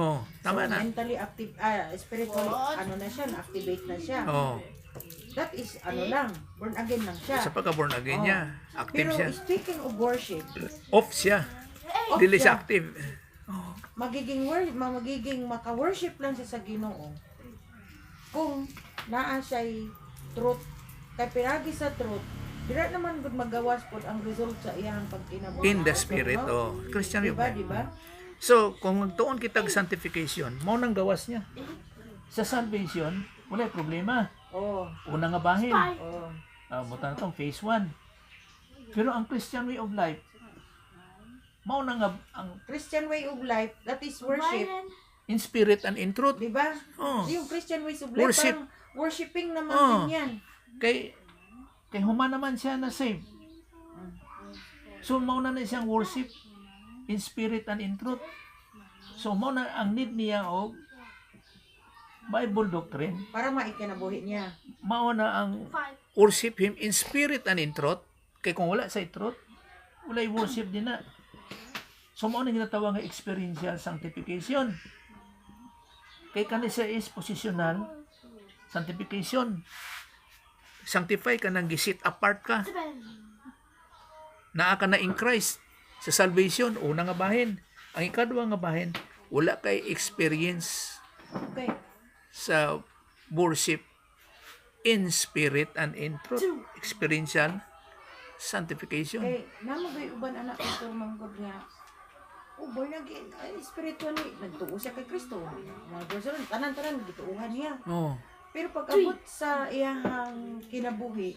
Tama so, na. mentally active, spiritually, ano na siya, na-activate na siya. that is ano lang, born again lang siya. Sa pagka-born again Oh. niya, active Pero siya. speaking of worship, Off siya. off Dili siya. siya active. Oh. magiging maka-worship lang siya sa Ginoo kung naa siya'y truth. Kay piragi sa truth, dira naman gud magawas pod ang result sa iyang pagkinabuhi. In the spirit, oh. Christian Diba, yung diba? So, kung magtuon kita og sanctification, mao nang gawas niya. Sa salvation, wala problema. Oh, Una nga bahin. oh. Buta na itong phase 1. Pero ang Christian way of life, mao na nga ang Christian way of life, that is worship. in spirit and in truth. Diba? Oh. Yung Christian ways of life, Worship. parang worshiping naman Oh. din yan. Kay human naman siya na save. So, mao na siyang worship in spirit and in truth. So, mao na ang need niya og Bible doctrine. Para maikinabuhi niya. Mao na ang worship Him in spirit and in truth. Kay kung wala sa truth, wala'y worship din na. So, mao na ginatawag nga experiential sanctification. Kay kani siya is positional sanctification. Sanctify ka nang gisit apart ka. Naa ka na in Christ. Sa salvation, una nga bahin. Ang ikadwa nga bahin, wala kay experience Okay. sa worship in spirit and in truth. Experiential sanctification. Kay, namagay uban anak ito manggod nga. Oh, born again. Ay, spiritual ni. Nagtuo siya kay Kristo. Mga person, tanan-tanan, gituuhan niya. Oh. Pero pag abot sa iyang kinabuhi,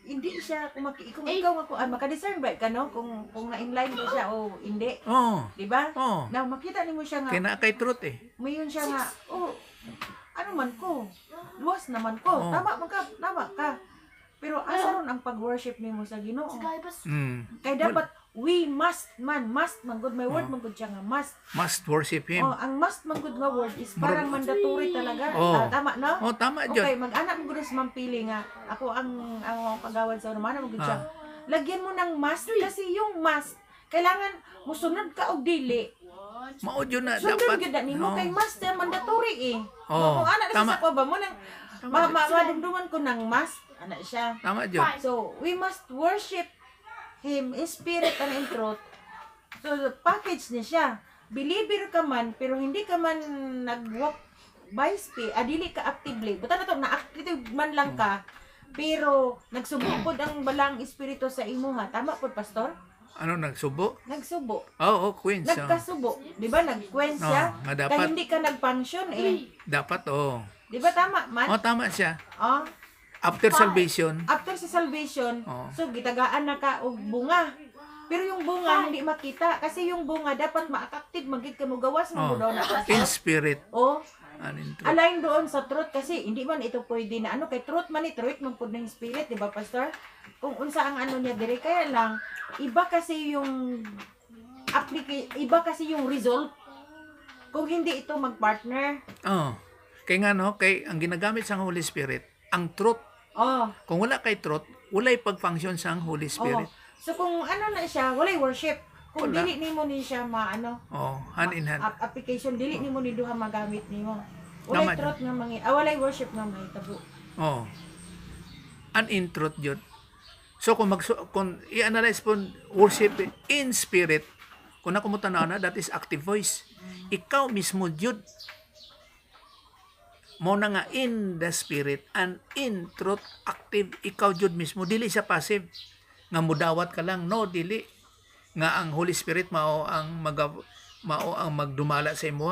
hindi siya, kung ikaw ako, makadiscern ba ka, no? Kung na-inline ko siya, o hindi. Oh. Diba? Oh. Now, makita niyo siya nga, Kaya na kay truth eh. mayon siya nga, ano man ko, luwas naman ko, Oh. tama ka. Pero asa ron ang pag-worship nimo sa Ginoo? Kaya dapat, we must man good, may word man good siya nga, must. Must worship Him. Ang must man good nga word is parang mandatory talaga. Oh. Tama, no? Oh, tama Okay, dyan. mag-anak mo gud sa mampili nga, ako ang pagawad sa naman mo gud siya. Lagyan mo ng must kasi yung must, kailangan musunod ka og dili. Mao yun na Sundon dapat. gyud nimo Oh. kay must na mandatory eh. Oh, Kung ana tama. sa ko ba mo nang Tama dyan. madumduman ko ng must, ana siya. Tama dyan. So, we must worship Him in spirit and in truth. So, the package niya siya. Believer ka man, pero hindi ka man nag-walk by spirit, dili ka actively. Buta na to, na-active man lang ka, pero nagsubok pod ang balang espiritu sa imo ha. Tama po, Pastor? Ano, nagsubo? Nagsubo. Oo, Queens. Oh. Nagkasubo. Di ba? Nag-quench siya. nga dapat. Kaya hindi ka nag-function eh. Dapat, oh. Di ba tama man? Oh, tama siya. Oh. After salvation, After sa salvation, Oh. so gitagaan na ka og bunga. Pero yung bunga hindi makita kasi yung bunga dapat ma-attractive magid ka mo gawas mo oh, daw na in spirit Oh, and in truth. align doon sa truth kasi hindi man ito pwede na ano kay truth man ni truth man pud ng spirit, di ba Pastor? Kung unsa ang ano niya dire kaya lang iba kasi yung iba kasi yung result kung hindi ito mag-partner. Oh. Kaya nga no, kay ang ginagamit sa Holy Spirit, ang truth. Oh. Kung wala kay truth, walay pag-function sa Holy Spirit. Oh. So kung ano na siya, walay worship. Kung Wala. dili nimo ni siya maano, Oh, hand in hand. application dili nimo ni duha magamit nimo. Tama Walay truth nga walay worship nga mahitabo. Oh. And in truth yun. So kung i-analyze po worship in spirit, kung ako mo tanaw na, that is active voice. Ikaw mismo yun. Mo na nga in the spirit and in truth active. Ikaw yun mismo. Dili siya passive. Nga mudawat ka lang. No, dili. Nga ang Holy Spirit mao ang magdumala sa imo.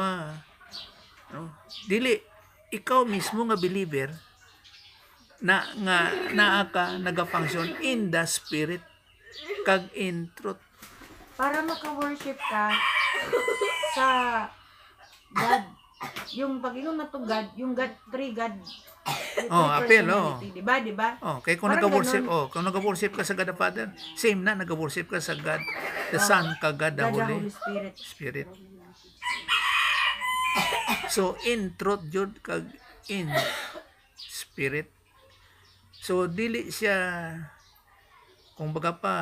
No? Dili. Ikaw mismo nga believer na ka naga-function in the spirit kag in truth. Para maka-worship ka sa God, yung pag-inom na to God, yung God, three God. Oh, appeal, oh. Di ba, di ba? Oh, kay kung Parang naga-worship, ganun. kung naga-worship ka sa God the Father, same na naga-worship ka sa God the Son kag God the God, the Holy Holy Spirit. Spirit. So in truth jud kag in spirit. So dili siya kung baga pa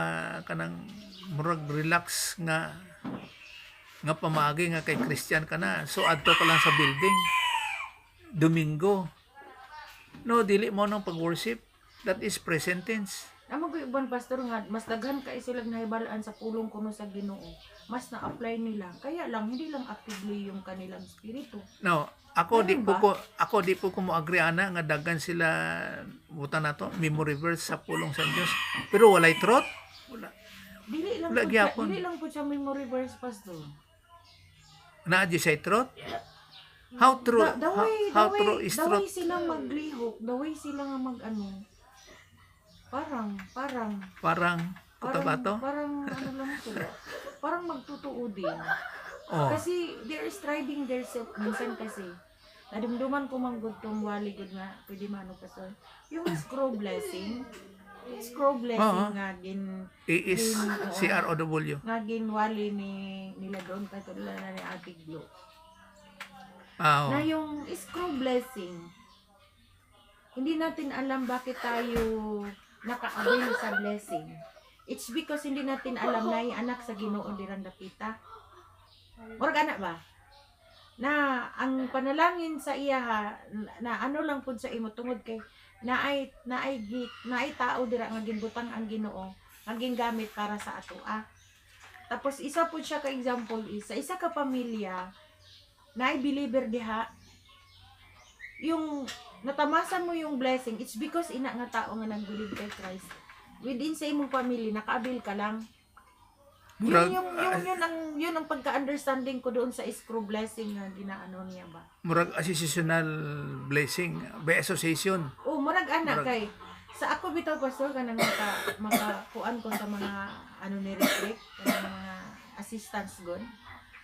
kanang murag relax nga pamagi nga kay Christian ka na. So adto ka lang sa building Domingo No, dili mo nang pag-worship. That is present tense. Amo ko ibang pastor nga mas daghan kay sila nahibalaan sa pulong kuno sa Ginoo. Mas na-apply nila. Kaya lang hindi lang actively yung kanilang espiritu. No, ako Ganun ba? ako di po ko mo agree ana nga daghan sila buta nato memory verse sa pulong sa Dios. Pero walay truth. Wala. Dili lang Wala po siya, gyapon. dili lang po siya memory verse pastor. Naa di say truth. How true? How true is the way truth? sila maglihok, the way sila nga mag-ano, parang Kutabato. parang ano lang sila. Parang magtutuo din. Oh. Kasi they're striving their self minsan kasi. Nadumduman ko manggod tong wali gud nga pwede mano pastor. Yung scroll blessing Oo. nga gin is oo. CROW. nga ginwali nila doon katulad na ni Ate Glo. Ah, Na yung scroll blessing, hindi natin alam bakit tayo naka-avail sa blessing. It's because hindi natin alam na yung anak sa Ginoo dirang dapita. Murag anak ba? Na ang panalangin sa iya na ano lang pud sa imo tungod kay naay tao dira nga ginbutang ang Ginoo, nga gingamit para sa atoa. Tapos isa pud siya ka example is sa isa ka pamilya naay believer diha, yung natamasan mo yung blessing, it's because ina nga tao nga nag-believe kay Christ. Within sa imong family, naka-avail ka lang. Yun ang pagka-understanding ko doon sa screw blessing nga ginaano niya ba. murag associational blessing by association. Oh, murag ana Murag- kay sa ako bitaw pastor kanang makakuan ko sa mga ano ni Rick, kanang mga assistants gon.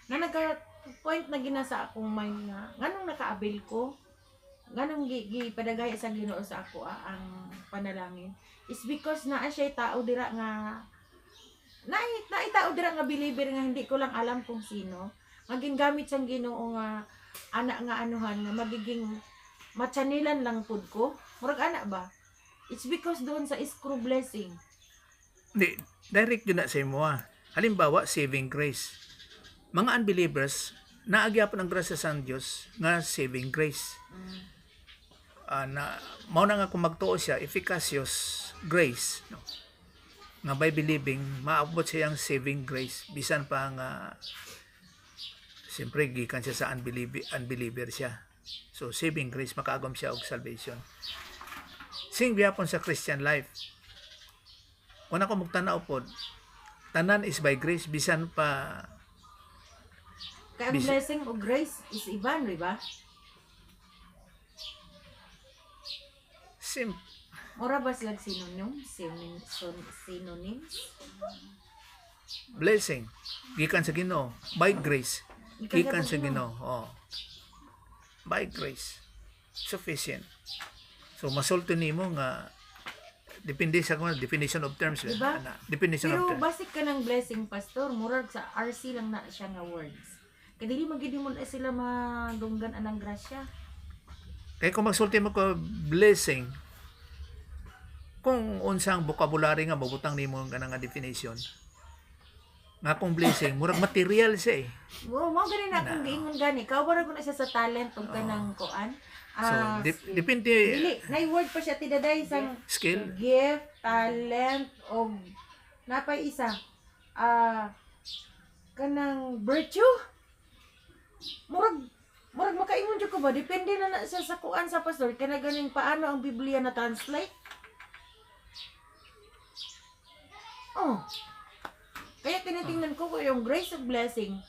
Na nagka-point na ginasa akong mind nga nganong naka-avail ko. Nganong gipadagay sa Ginoo sa ako ang panalangin. Is because naa siya tao dira nga naay tao dira nga believer nga hindi ko lang alam kung sino. Nga gingamit sang Ginoo nga anak nga anuhan nga magiging matsanilan lang pud ko. Murag ana ba? It's because doon sa screw blessing. Di, direct yun na sa imo. Halimbawa, saving grace. Mga unbelievers, naagyapon ang grasya sa Diyos nga saving grace. Mao na nga kung magtuo siya, efficacious grace. No? Nga by believing, maabot siyang saving grace. Bisan pa nga, siyempre, gikan siya sa unbeliever siya. So, saving grace, makaagom siya og salvation. Sing biyapon sa Christian life. Kung ako magtanaw po, tanan is by grace, bisan pa Kaya ang blessing o grace is iban, di ba? Mura ba silang synonyms? Blessing, gikan sa Ginoo, by grace, gikan sa Ginoo. Ginoo. Oh. By grace, sufficient. So masulto nimo nga depende sa definition of terms. Diba? Definition of Pero terms. basic ka ng blessing, pastor, murag sa RC lang na siya nga words. Kaya dili magidi mo na sila madunggan anang grasya. Kaya kung magsulti mo ko blessing, kung unsang vocabulary nga mabutang nimo nga definition, nga kung blessing, murag material siya eh. Wow, mo gani na akong giingon gani. Kawara ko na siya sa talent ug kanang kuan. So, depende Dili, nay word pa siya tidaday sang skill. gift, talent og napay isa. Kanang virtue. Murag makaingon jud ko ba depende na siya sa kuan sa pastor kana ganing paano ang Biblia na translate. Oh. Kaya tinitingnan ko yung grace of blessing,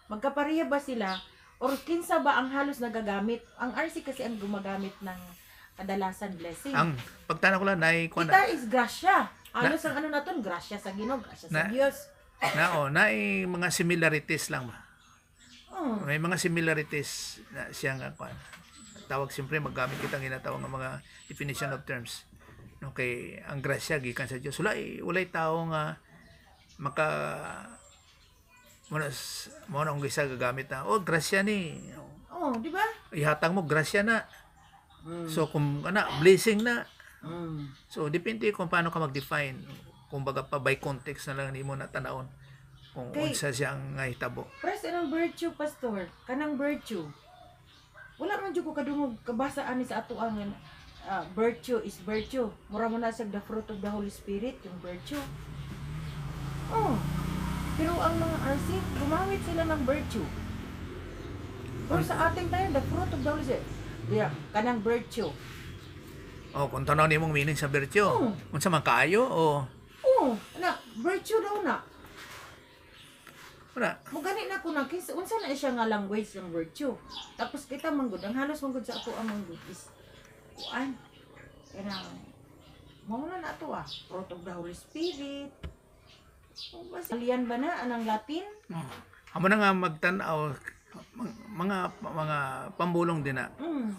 magkapareha ba sila or kinsa ba ang halos nagagamit? Ang RC kasi ang gumagamit ng kadalasan blessing. Ang pagtanaw ko lang nay kuan Kita is grasya. Halos ang ano naton, grasya sa Ginoo, grasya sa Dios. nay mga similarities lang ba. Oh. May mga similarities na siya nga kuan. Tawag siyempre maggamit kitang ginatawag ng mga definition of terms. No kay ang grasya gikan sa Dios. Walay tao nga maka mo na ang gisa gagamit na grasya ni. Oh, di ba? Ihatag mo grasya na. So kung blessing na. Mm. So depende kung paano ka mag-define. Kumbaga pa by context na lang nimo natanawon kung unsa siya ang hitabo. Press ang virtue, pastor. Kanang virtue. Wala man jud ko kadungog kabasa ani sa ato ang virtue is virtue. Mura mo na sa the fruit of the Holy Spirit, yung virtue. Oh. Pero ang mga RC, gumamit sila ng virtue. Pero sa ating tayo, the fruit of the Holy Spirit. Yeah, kanang virtue. Oh, kung tanaw ni mong meaning sa virtue. Oo. Unsa man kaayo o Oh, na, virtue daw na. wala. Mugani na ko na, unsa na siya nga language ng virtue. Tapos kita manggod, ang halos manggod sa ako ang manggod is, kuan, kanang, mauna na ito fruit of the Holy Spirit. Alian ba na, anang Latin? Amo na nga magtan-aw mga pambulong din na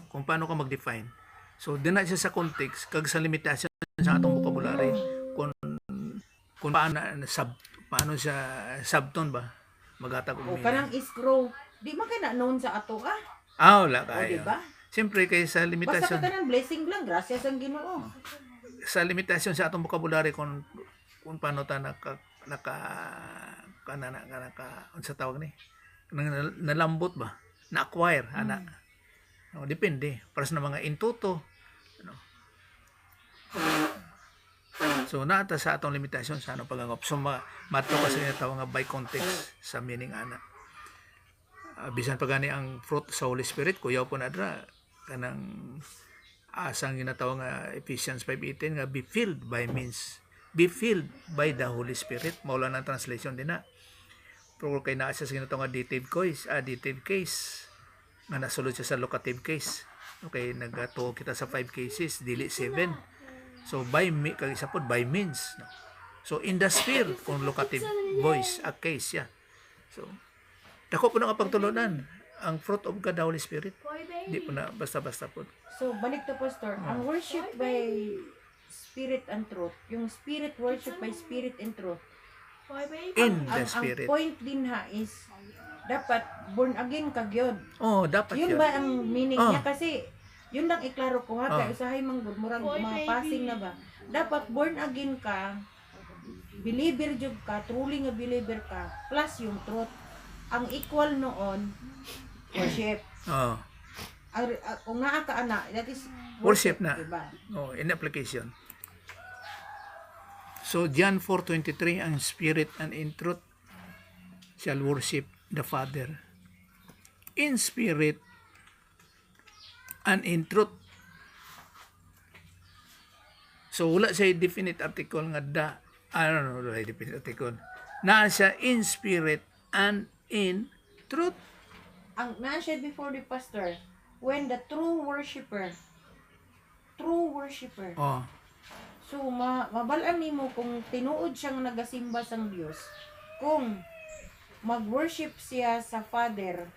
kung paano ka mag-define. So din na siya sa context kag sa limitasyon sa atong vocabulary kung paano siya subtone ba magatag og O meaning. kanang iskro, di man kay na known sa ato Wala O kay. diba? Siyempre kay sa Basta limitasyon ka ng blessing lang, gracias ang Ginoo. sa limitasyon sa atong vocabulary kung paano ta unsa tawag ni nalambot ba na-acquire ana. No, depende para sa mga intuto ano. So naata sa atong limitasyon sa ano pagangop. So mato kasi tawag nga by context sa meaning ana. Bisan pa gani ang fruit sa Holy Spirit kuyaw po na dra kanang asang ginatawag nga Ephesians 5:18 nga be filled by the Holy Spirit. Maula na translation din na. Pero kay naa siya sa ginatawag nga dative case nga nasulod siya sa locative case. Okay, nagatuo kita sa 5 cases, dili 7. So by kag isa pod by means. No? So in the sphere kung locative voice a case ya. So dako po na pagtulunan ang fruit of God the Holy Spirit. Di po na basta-basta po. So balik to pastor, ang worship by spirit and truth, yung spirit worship by spirit and truth. In the Ang Spirit. point din is dapat born again ka gyud. Oh, dapat Yun yun. ba ang meaning niya kasi yun lang iklaro ko ha kay usahay mang murag mga passing na ba. Dapat born again ka, believer jud ka, truly nga believer ka, plus yung truth. Ang equal noon worship. Oh. Kung naa ka ana, that is Worship na. diba? Oh, in application. So John 4:23 ang spirit and in truth shall worship the Father. In spirit and in truth. So wala siya definite article nga wala definite article. Naa siya in spirit and in truth. Ang na-share before the pastor, when the true worshipper, Oh. so mabalaan nimo kung tinuod siyang nagasimba sang Dios, kung mag-worship siya sa Father,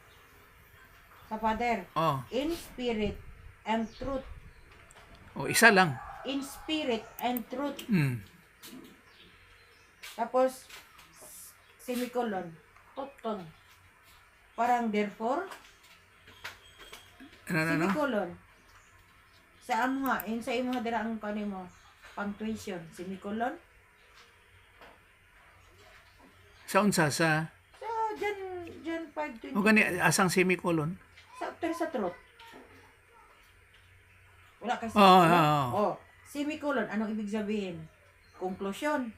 Oh. in spirit and truth, Oh, isa lang. in spirit and truth, tapos semicolon, tutong, parang therefore, semicolon, sa amuha, in sa imuha dira ang kanimo punctuation, semicolon, Sa unsa sa so John 5:20, o gani asang semicolon. sa after sa truth, wala kasi, Oo. semicolon, anong ibig sabihin? Conclusion.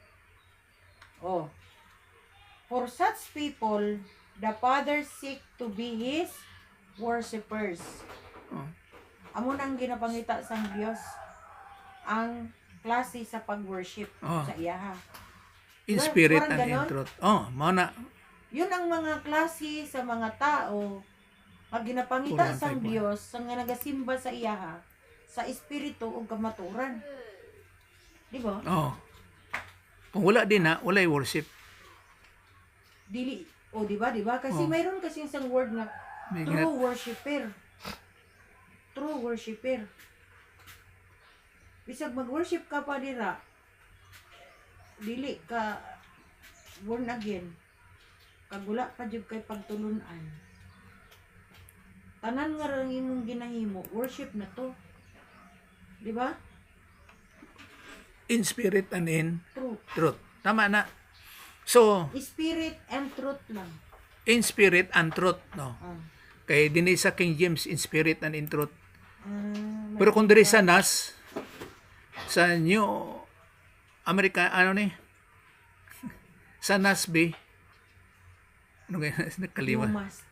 For such people, the Father seek to be His worshipers. Oh. Amo nang ginapangita sang Dios ang klase sa pag-worship sa iyaha. In Well, spirit parang and in ganon. truth. Oh, mao na. Yun ang mga klase sa mga tao nga ginapangita Purang sang type one. Dios sa nga nagasimba sa iyaha sa espiritu ug kamaturan. Di ba? Oh. Kung wala din na, walay worship. Dili di ba? Kasi Oh. mayroon kasi isang word nga May true worshiper. True worshiper. Bisag mag-worship ka pa dira, dili ka born again, kagula pa jud kay pagtulunan. Tanan nga rin imong ginahimo, worship na to. Di ba? In spirit and in Truth. truth. Tama na. So, Spirit and truth lang. in spirit and truth, no. Ah. Kay dinhi sa King James in spirit and in truth. Pero kung diri sa NAS, sa New America, ano ni? Sa NASB, ano kaya you nakaliwa? must.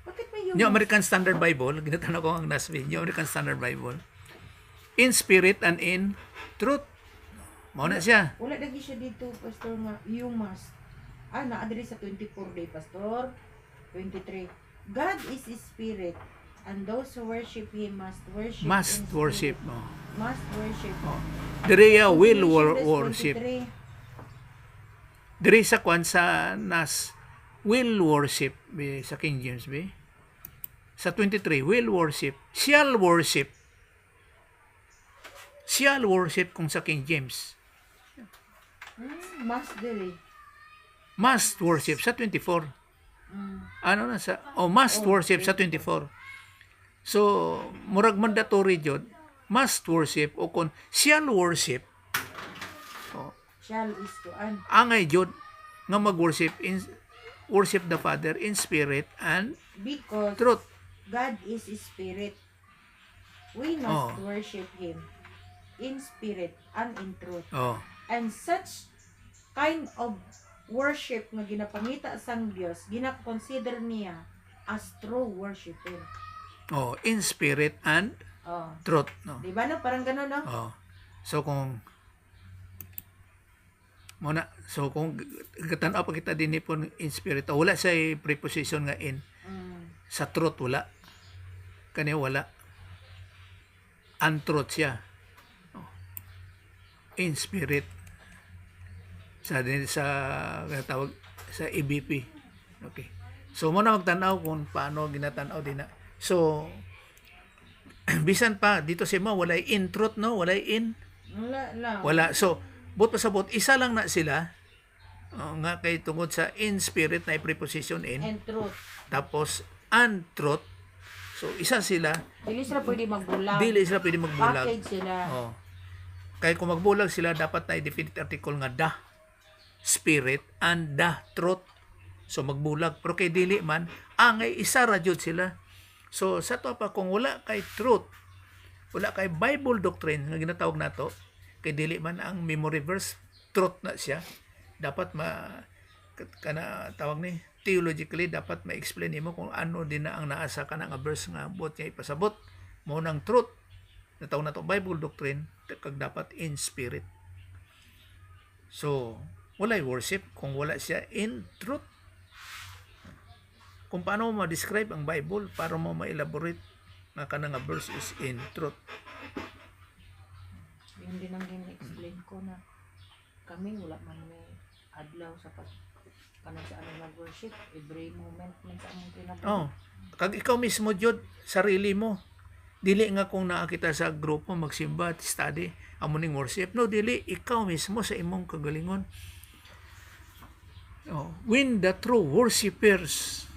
Bakit may you New must? American Standard Bible, ginatanaw ko ang NASB, New American Standard Bible. In spirit and in truth. Mao na siya. Wala lagi siya dito, pastor, nga you must. Naadri sa 24 day, pastor. 23. God is a spirit, and those who worship Him must worship Must in worship. spirit. Oh. Must worship. Oh. Diri will Revelation worship. 23. Diri sa kwan sa NAS, will worship sa King James be. Sa 23, will worship, shall worship. Shall worship kung sa King James. Must diri. Must worship sa 24. Ano na sa must worship sa 24. So murag mandatory jud, must worship o kon shall worship. Shall is to an. Angay jud nga mag-worship worship the Father in spirit and Because truth. God is a spirit. We must worship Him in spirit and in truth. Oh. And such kind of worship nga ginapangita sang Dios, gina-consider niya as true worshipper. Oh, in spirit and Oh. truth, no. Di ba no? Parang gano'n, no? Oh. So kung kung gatan-aw pa kita dinhi po in spirit, wala sa preposition nga in. Sa truth wala. Kani wala. Untruth siya. Oh. In spirit. Sa tawag sa EBP. Okay. So mo na magtanaw kung paano ginatanaw din na. So bisan pa dito si mo walay in truth, no, walay in. Wala lang. Wala. So but pasabot isa lang na sila. Nga kay tungod sa in spirit na preposition in. And truth. Tapos untruth. So isa sila. Dili sila pwede magbulag. Dili sila pwede magbulag. Package sila. Oh. Kaya kung magbulag sila dapat na definite article nga the spirit and the truth. So magbulag. Pero kay dili man angay isa ra jud sila. So sa to pa kung wala kay truth, wala kay Bible doctrine nga ginatawag nato, kay dili man ang memory verse, truth na siya. Dapat kana tawag ni theologically dapat ma-explain nimo kung ano din na ang naasa ka nga verse nga buot niya ipasabot mo ng truth. Natawag na to Bible doctrine kag dapat in spirit. So walay worship kung wala siya in truth. Kung paano mo ma-describe ang Bible para mo ma-elaborate nga kanang nga verse is in truth. Yun din ang gina-explain ko na kami wala man may adlaw sa kanang sa ano nag-worship. Every moment man sa among kinabuhi. Oh, kag ikaw mismo jud sarili mo. Dili nga kung nakakita sa grupo magsimba at study amo ning worship. No, dili ikaw mismo sa imong kagalingon. Oh, when the true worshipers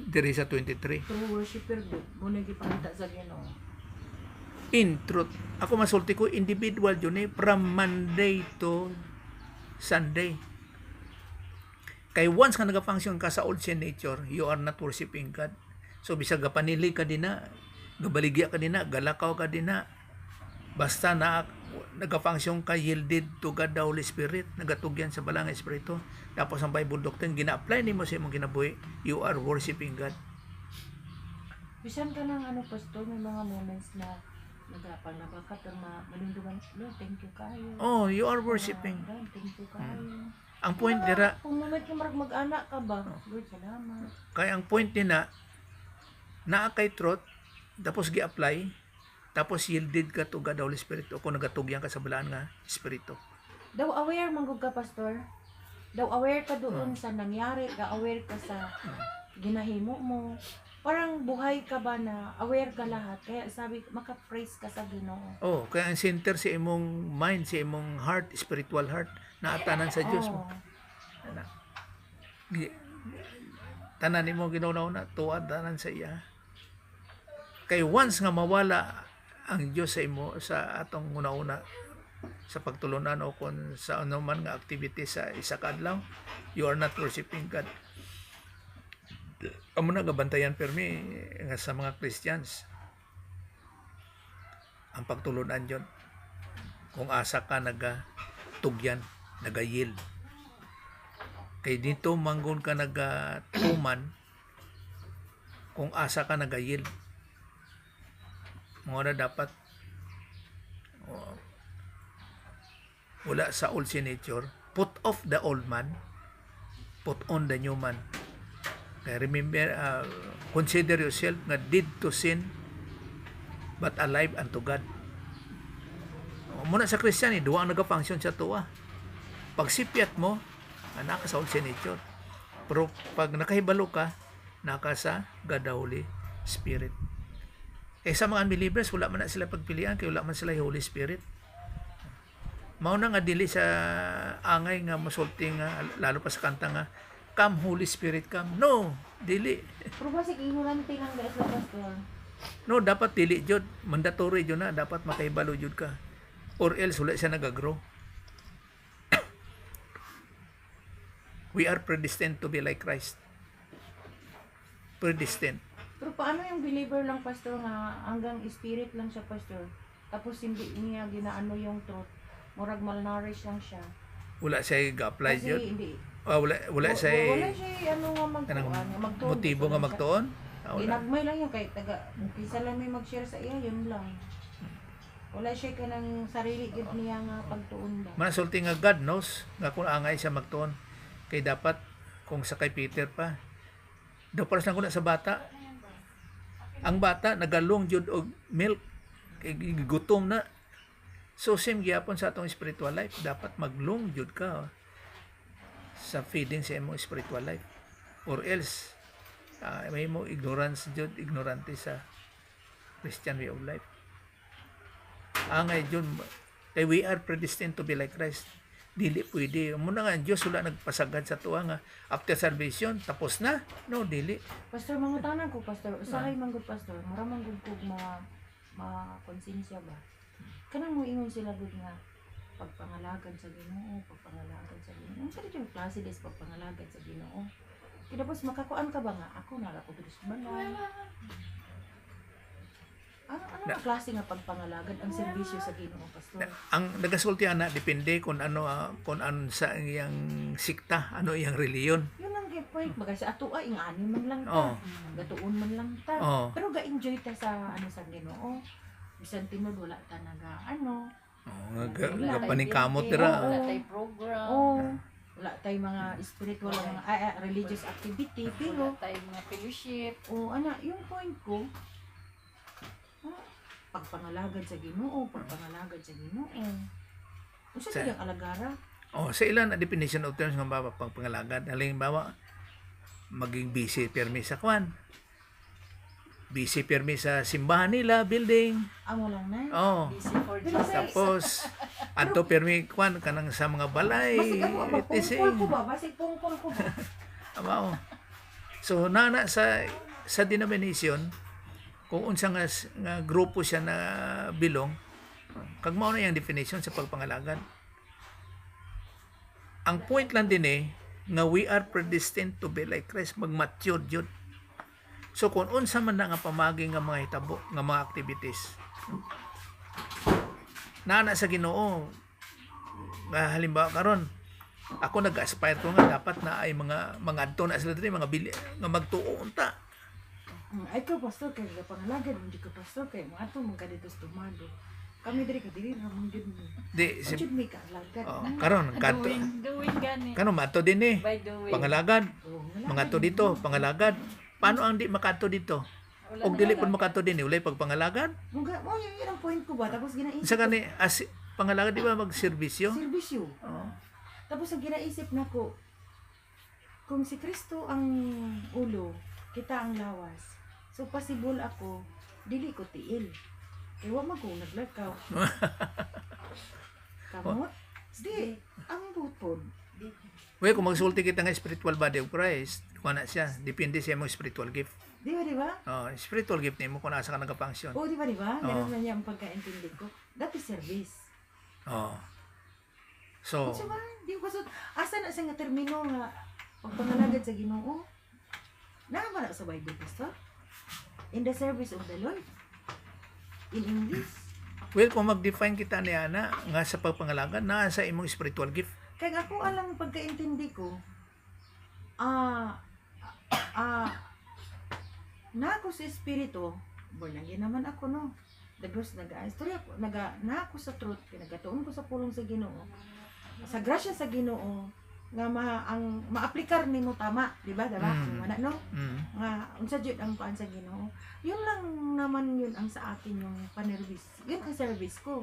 diri sa 23 True worshipper do. Muna gipangita sa Ginoo. in truth. Ako masulti ko individual yun from Monday to Sunday. Kay once ka nagafunction ka sa old sin nature, you are not worshiping God. So bisag gapanili ka din na, gabaligya ka din na, galakaw ka din na. Basta na nagafunction ka yielded to God the Holy Spirit, nagatugyan sa balang espiritu. Tapos ang Bible doctrine gina-apply nimo sa imong kinabuhi, you are worshiping God. Bisan ka ng ano, pastor, may mga moments na nagapang nabakat or malindungan. Lord, thank you kayo. Oh, you are worshiping. Lord, thank you kayo. Ang point dira, Kung moment ka mag-anak ka ba? Lord, salamat. kaya ang point din na naa kay truth, tapos gi-apply, tapos yielded ka to God the Holy Spirit o kung nagatugyan ka sa balaan nga espiritu. Daw aware manggod ka, pastor. Daw aware ka doon sa nangyari, aware ka sa ginahimo mo. Parang buhay ka ba na aware ka lahat. Kaya sabi, maka-praise ka sa Ginoo. Oh, kaya ang center sa imong mind, sa imong heart, spiritual heart, naatanan sa Dios mo. Tanan nimo Ginoo na tuwa tanan sa iya. Kay once nga mawala ang Dios sa imo sa atong una-una sa pagtulunan o kung sa anuman nga activity sa isa ka adlaw, you are not worshiping God. amo na gabantayan permi nga sa mga Christians ang pagtulunan yon kung asa ka nagatugyan nagayil kay dito manggon ka nagatuman kung asa ka nagayil mo na dapat oh, wala sa old sin nature put off the old man put on the new man. Kaya remember, consider yourself nga dead to sin but alive unto God. Muna sa Kristiyan, duwa ang nagafunction sa tuwa. Pag sipiat mo, naka sa old sin nature. Pero pag nakahibalo ka, naka sa God the Holy Spirit. Eh sa mga unbelievers, wala man na sila pagpilian, kaya wala man sila yung Holy Spirit. Mauna nga dili sa angay nga masulti nga lalo pa sa kanta nga come Holy Spirit come. No, dili. Pero basig ignorante lang guys la pastor. No, dapat dili jud, mandatory jud na dapat makahibalo jud ka. Or else wala siya nagagrow. We are predestined to be like Christ. Predestined. Pero paano yung believer lang pastor nga hanggang spirit lang siya pastor? Tapos hindi niya ginaano yung truth. Murag malnourished lang siya. Wala siya ga-apply Kasi jud. hindi. Wala Wala siya siya ano nga magtuon. Magtuon. motibo nga magtuon. Wala. Ginagmay lang yung kay taga kisa lang may mag-share sa iya yun lang. Wala siya kanang sarili gid niya nga pagtuon ba. Manasulti nga God knows nga kung angay siya magtuon. Kay dapat kung sa kay Peter pa. Do paras lang kuna sa bata. Ang bata nagalong jud og milk kay gutom na. So same gyapon sa atong spiritual life, dapat maglong jud ka sa feeding sa imong spiritual life. Or else may mo ignorance jud, ignorante sa Christian way of life. Angay jud kay we are predestined to be like Christ. Dili pwede. Muna nga Dios wala nagpasagad sa tuwa nga after salvation tapos na. No, dili. Pastor mangutanan ko pastor, usahay man gud pastor, mura man gud kog konsensya ba. Kanang mo ingon sila gud nga pagpangalagan sa Ginoo, pagpangalagan sa Ginoo. Ang sarili yung klase des pagpangalagan sa Ginoo. Kaya tapos makakuan ka ba nga ako nara ko diri sa balay. Ano klase nga pagpangalagan ang serbisyo sa Ginoo pastor? Ang nagasulti ana depende kung ano sa iyang sikta, ano iyang reliyon. Yun ang point bagay sa ato ay ingani man lang ta. Oh. Gatuon man lang ta. Oh. Pero ga-enjoy ta sa sa Ginoo. Bisan tinod wala ta naga Gapaningkamot dira. Wala tay program. Oh, wala tay mga spiritual mga religious activity pero Wala tay mga fellowship. yung point ko pagpangalagan sa Ginoo, pagpangalagan sa Ginoo. Usa Sa- yung alagara. Sa ilan na definition of terms ng baba pang pangalagan. Halimbawa, maging busy permi sa kwan. Busy permi sa simbahan nila, building. Amo lang na. Busy for Pero Jesus. sa- Tapos, ato permi kwan kanang sa mga balay. Basig ako ba Itising. pungpol ko ba? Basig pungpol ko ba? Amao. So nana sa denomination kung unsa nga grupo siya na bilong kag mao na yang definition sa pagpangalagan. Ang point lang din nga we are predestined to be like Christ, mag-mature jud. So kung unsa man na nga pamagi nga mga hitabo, nga mga activities nana sa Ginoo nga halimbawa karon ako nag-aspire ko nga dapat na ay mga adto na sila diri mga bili nga magtuo unta. Ay ko pastor kay pangalagan hindi ko pastor kay mo ato man kadto sa tumado. Kami diri ka diri ra mong gid mo. Di Should make alagad. karon kadto Doing gani. kano mato din By doing. pangalagad Wala. mga to dito pangalagad. Paano ang di makato dito? Wala Og na dili wala. pud makato din ulay pagpangalagad. Mo yun ang point ko ba tapos ginaisip. Sa kani as pangalagad di ba magserbisyo? Serbisyo. Oh. Tapos ang ginaisip na ko, kung si Kristo ang ulo, kita ang lawas. So possible ako, dili ko tiil. Kaya wa man ko naglakaw. Kamot? Di, ang butod. Well, kung magsulti kita nga spiritual body of Christ, wala siya. Depende sa imong spiritual gift. Di ba? Spiritual gift nimo kung nasa ka nagafunction. O, di ba? Ganun na niya ang pagkaintindi ko. That is service. Oh. So, So, di ko so, asa na sa nga termino nga pagpangalagad sa Ginoo? Naman sa Bible, Pastor? In the service of the Lord? In English? Well, kung mag-define kita ni Ana nga sa pagpangalaga, na sa imong spiritual gift. Kaya ako alang pagkaintindi ko, ah, na ako sa espiritu, born again naman ako, no? Dagos nag-istorya ko, na ako sa truth, pinagatuon ko sa pulong sa Ginoo. Sa grasya sa Ginoo, nga ang maaplikar nimo tama, di ba? Diba? Wala, no? Nga unsa jud ang paan sa Ginoo. Yun lang naman yun ang sa akin yung panervis. Yun ang service ko.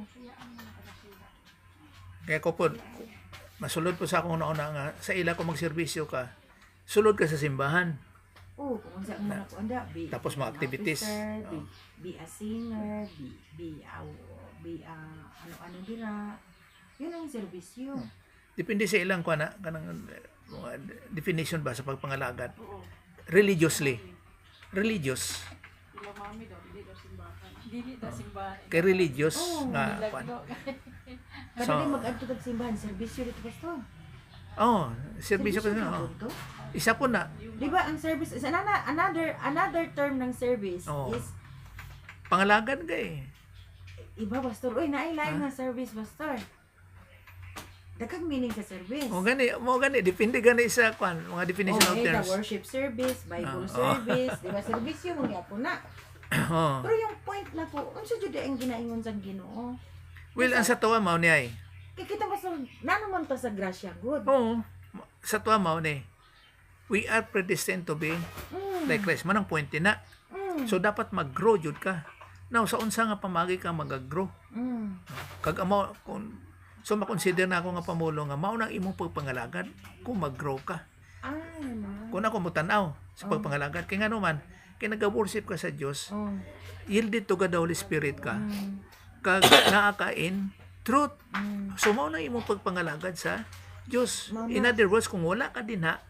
Kaya ko po, masulod po sa akong una-una nga, sa ila ko magserbisyo ka, sulod ka sa simbahan. Oo, kung unsa ang mga ko anda, Tapos mga activities. Be a singer, be ano-ano dira. Yun ang servisyo. Depende sa ilang kuan na kanang definition ba sa pagpangalagad. Religiously. Religious. Dili daw simbahan. Kay religious Oo, nga kuan. Kada So- din mag-adto tag simbahan, servisyo dito Pastor. Oh, serbisyo ko na. Oh. punto. Isa po na Di ba ang service is another term ng service Oo. is pangalagad kay. iba Pastor. Uy, nailay nga service Pastor. Daghang meaning sa service. Mo gani depende gani sa kuan, mga definition of Okay, the terms. worship service, Bible Oo. service, di ba? Servisyo mong gyapon na. Oh. Pero yung point na ko, unsa jud ang ginaingon sa Ginoo? Well, ang sa tuwa mao ni ay. Kay kita mas naman pa sa grasya good. Oo. Sa tuwa mao ni. We are predestined to be like Christ. Manang point na. Mm. So dapat mag-grow jud ka. Now sa unsa nga pamagi ka mag-grow? Mm. Kag amo kung so makonsider na ako nga pamulo nga mao nang imong pagpangalagad kung mag-grow ka. Naman. Kung ako mo tan-aw sa pagpangalagad kay ngano man kay nag-worship ka sa Dios, Oh. yielded to God the Holy Spirit ka. Mm. Kag naakain truth. Mm. So mao nang imong pagpangalagad sa Dios. Mama. In other words, kung wala ka dinha,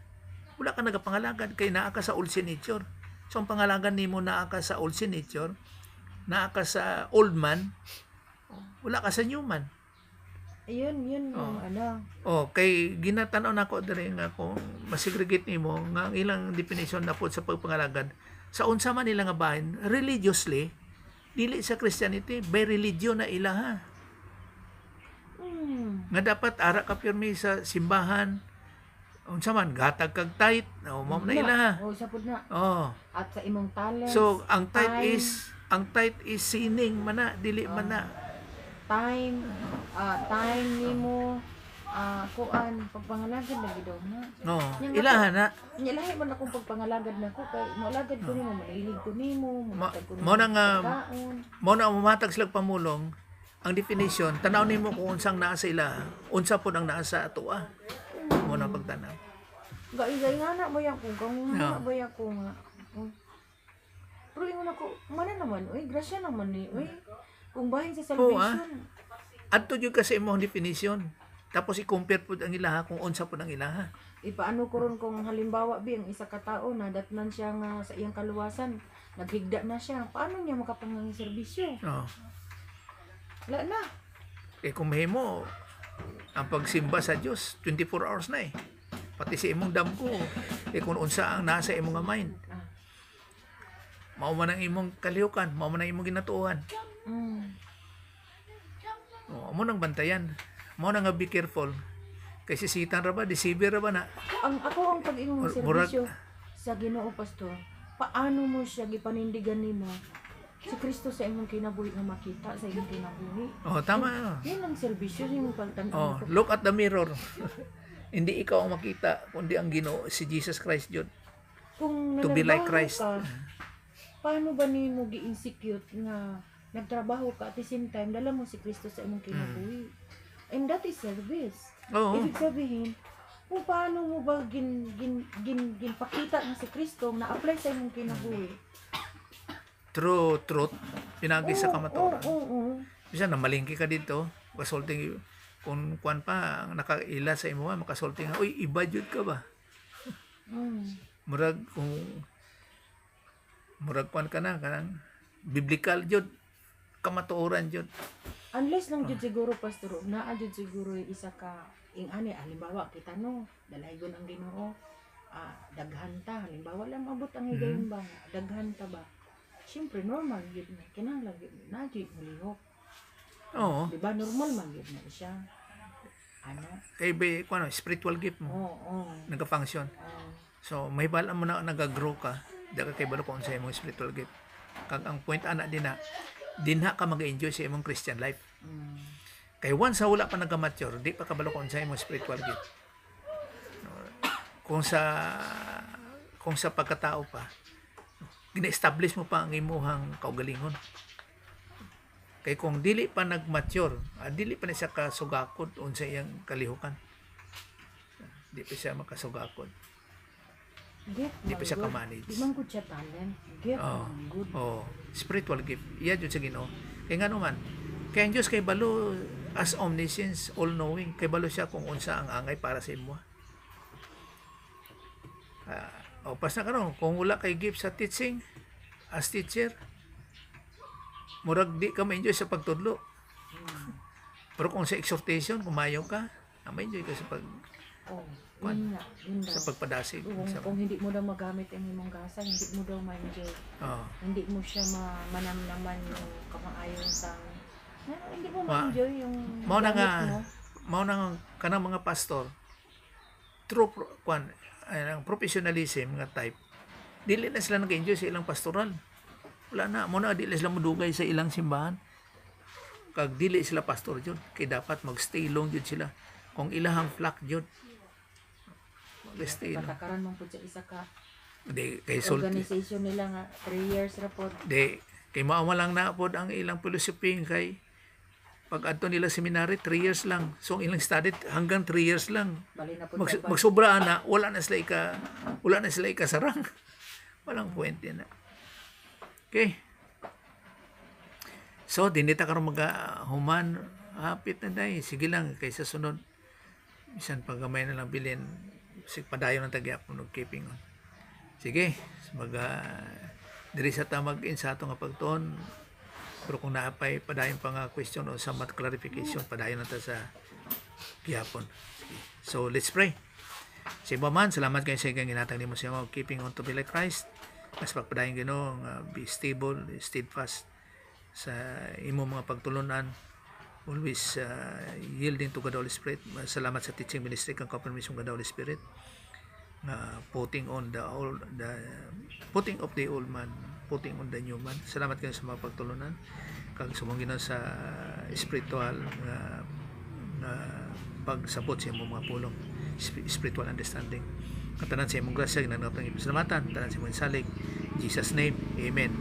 wala ka nagapangalagad kay naa ka sa old sin nature. So ang pangalagan nimo naa ka sa old sin nature, naa ka sa old man, wala ka sa new man. Ayun, yun yung ano. Oh, kay ginatanaw nako diri nga kung masegregate nimo nga ang ilang definition na po sa pagpangalagad sa unsa man nila nga bahin religiously dili sa Christianity by religion na ilaha. Mm. Nga dapat ara ka pirmi sa simbahan unsa man gatag kag tithe mao na ilaha. Oh, sapod na. Oh. At sa imong talents. So ang tithe time, is sinning man na dili man na. time nimo kuan pagpangalagad lagi daw na. No, Yung ilaha na. Nya lahi man akong pagpangalagad nako kay moalagad ko nimo, manilig ko nimo, matag ko nimo. Mao na nga pagkaon. mao na mamatag sila pamulong ang definition tanaw nimo kung unsang naa sa ilaha unsa pod ang naa sa atoa. Mao na pagtanaw. Gaigay nga na ba yan kung kung Yeah. ba yan ko nga. Pero ingon ako, mana naman, uy, grasya naman ni, uy. Kung bahin sa Oo, salvation. Adto jud kasi imong definition. Tapos i-compare pod ang ilaha kung unsa pod ang ilaha. Ipaano ko ron kung halimbawa bi ang isa ka tao na datnan siya nga sa iyang kaluwasan, naghigda na siya. Paano niya makapangang serbisyo? Oh. Wala na. Eh kung mahimo ang pagsimba sa Dios 24 hours na eh. Pati sa imong damgo. Eh kung unsa ang nasa imong nga mind. Ah. Mao man ang imong kalihukan, mao man ang imong ginatuohan. Mm. Oh, amo nang bantayan. Mao na nga be careful. Kay sisitan ra ba, deceiver ra ba na. Ako ang pag-ingon ng Murag- serbisyo sa Ginoo Pastor, paano mo siya gipanindigan nimo si Kristo sa imong kinabuhi nga makita sa imong kinabuhi? Oh, tama. Yan ang serbisyo yung Oh, pagtan-aw ko. look at the mirror. Hindi ikaw ang makita, kundi ang Ginoo si Jesus Christ jud. Kung To be like nagtrabaho Christ. ka, paano ba nimo gi-insecute nga nagtrabaho ka at the same time dala mo si Kristo sa imong kinabuhi? And that is service. Oo. Ibig sabihin, kung paano mo ba ginpakita nga si Kristo na apply sa imong kinabuhi? True truth pinagi sa kamatuoran. Oo. Bisa na malingki ka dito, kasulting kung kuan pa ang nakaila sa imo makasulting uy iba jud ka ba? Murag kung murag kuan ka na kanang biblical jud kamatuoran jud. Unless lang jud siguro pastor, naa jud siguro yung isa ka ing ani halimbawa kita no, dalaygon ang Ginoo. daghan ta, halimbawa lang abot ang higayon ba, daghan ta ba? Siyempre, normal yun na. Kinahanglan yun na, yun malihok. Oo. Diba, normal man yun na siya. Ano? Kay spiritual gift mo. Oo. Nagka-function. So, may bala mo na nag-grow ka. Di ka kay balo kung sa imong spiritual gift. Kag ang point ana dinha ka mag-enjoy sa imong Christian life. Kay once sa wala pa nagka-mature, di pa kabalo kung sa imong spiritual gift. Kung sa pagkatao pa, gina-establish mo pa ang imuhang kaugalingon. Kay kung dili pa nag-mature, dili pa na siya kasugakod unsa iyang kalihukan. Di pa siya makasugakod. Gift, Di pa siya good. ka-manage. Di man good siya talent. Gift, good. Spiritual gift. Iya jud sa Ginoo. Kay ngano man, kay ang Dios kay balo as omniscience, all-knowing. Kay balo siya kung unsa ang angay para sa imo. Pas na karon, kung wala kay gift sa teaching, as teacher, murag di ka ma-enjoy sa pagtudlo. Pero kung sa exhortation, kumayaw ka, ma-enjoy ka sa Yun nga. sa pagpadasig. Kung hindi mo daw magamit ang imong gasa, hindi mo daw ma-enjoy. Hindi mo siya manamnaman yung kamaayon sa... hindi mo ma-enjoy yung Mao na nga, gamit mo. mao na nga kanang mga pastor, true ang professionalism nga type, dili na sila nag-enjoy sa ilang pastoral. Wala na, muna dili sila mudugay sa ilang simbahan. Kag dili sila pastor jud, kay dapat magstay long jud sila. Kung ilahang flock jud, magstay long. Patakaran mo po sa isa ka Di kay sulti. organization nila nga 3 years ra po. Di kay mao lang na pod ang ilang philosophy kay pag adto nila seminary 3 years lang. So ang ilang study hanggang 3 years lang. Bali na po Magsobra na, wala na sila ikasarang. Walang puwente na. Okay. So, dinita karon human hapit na day. Sige lang, kaysa sunod. Bisan paggamay na lang bilin. Sige, padayon ng tagyap ng keeping on. Sige, diri sa tamag-in sa ato nga pagtuon. Pero kung naapay, padayon pa nga question o sa clarification, padayon na ta sa gihapon. So, let's pray. Sa iba man, salamat kayo sa igang ginatang ni mo sa mga keeping on to be like Christ. Mas pagpadayon Ginoo nga be stable, steadfast sa imo mga pagtulunan, always yielding to God Holy Spirit. Salamat sa teaching ministry kang confirmation God Holy Spirit, putting on the putting of the old man, putting on the new man. Salamat kayo sa mga pagtulunan kag sumungin sa spiritual pagsabot sa imong mga pulong, spiritual understanding. Katanan sa imong grasya ginanap ng ipasalamatan, tanan sa imong salig. In Jesus name, amen.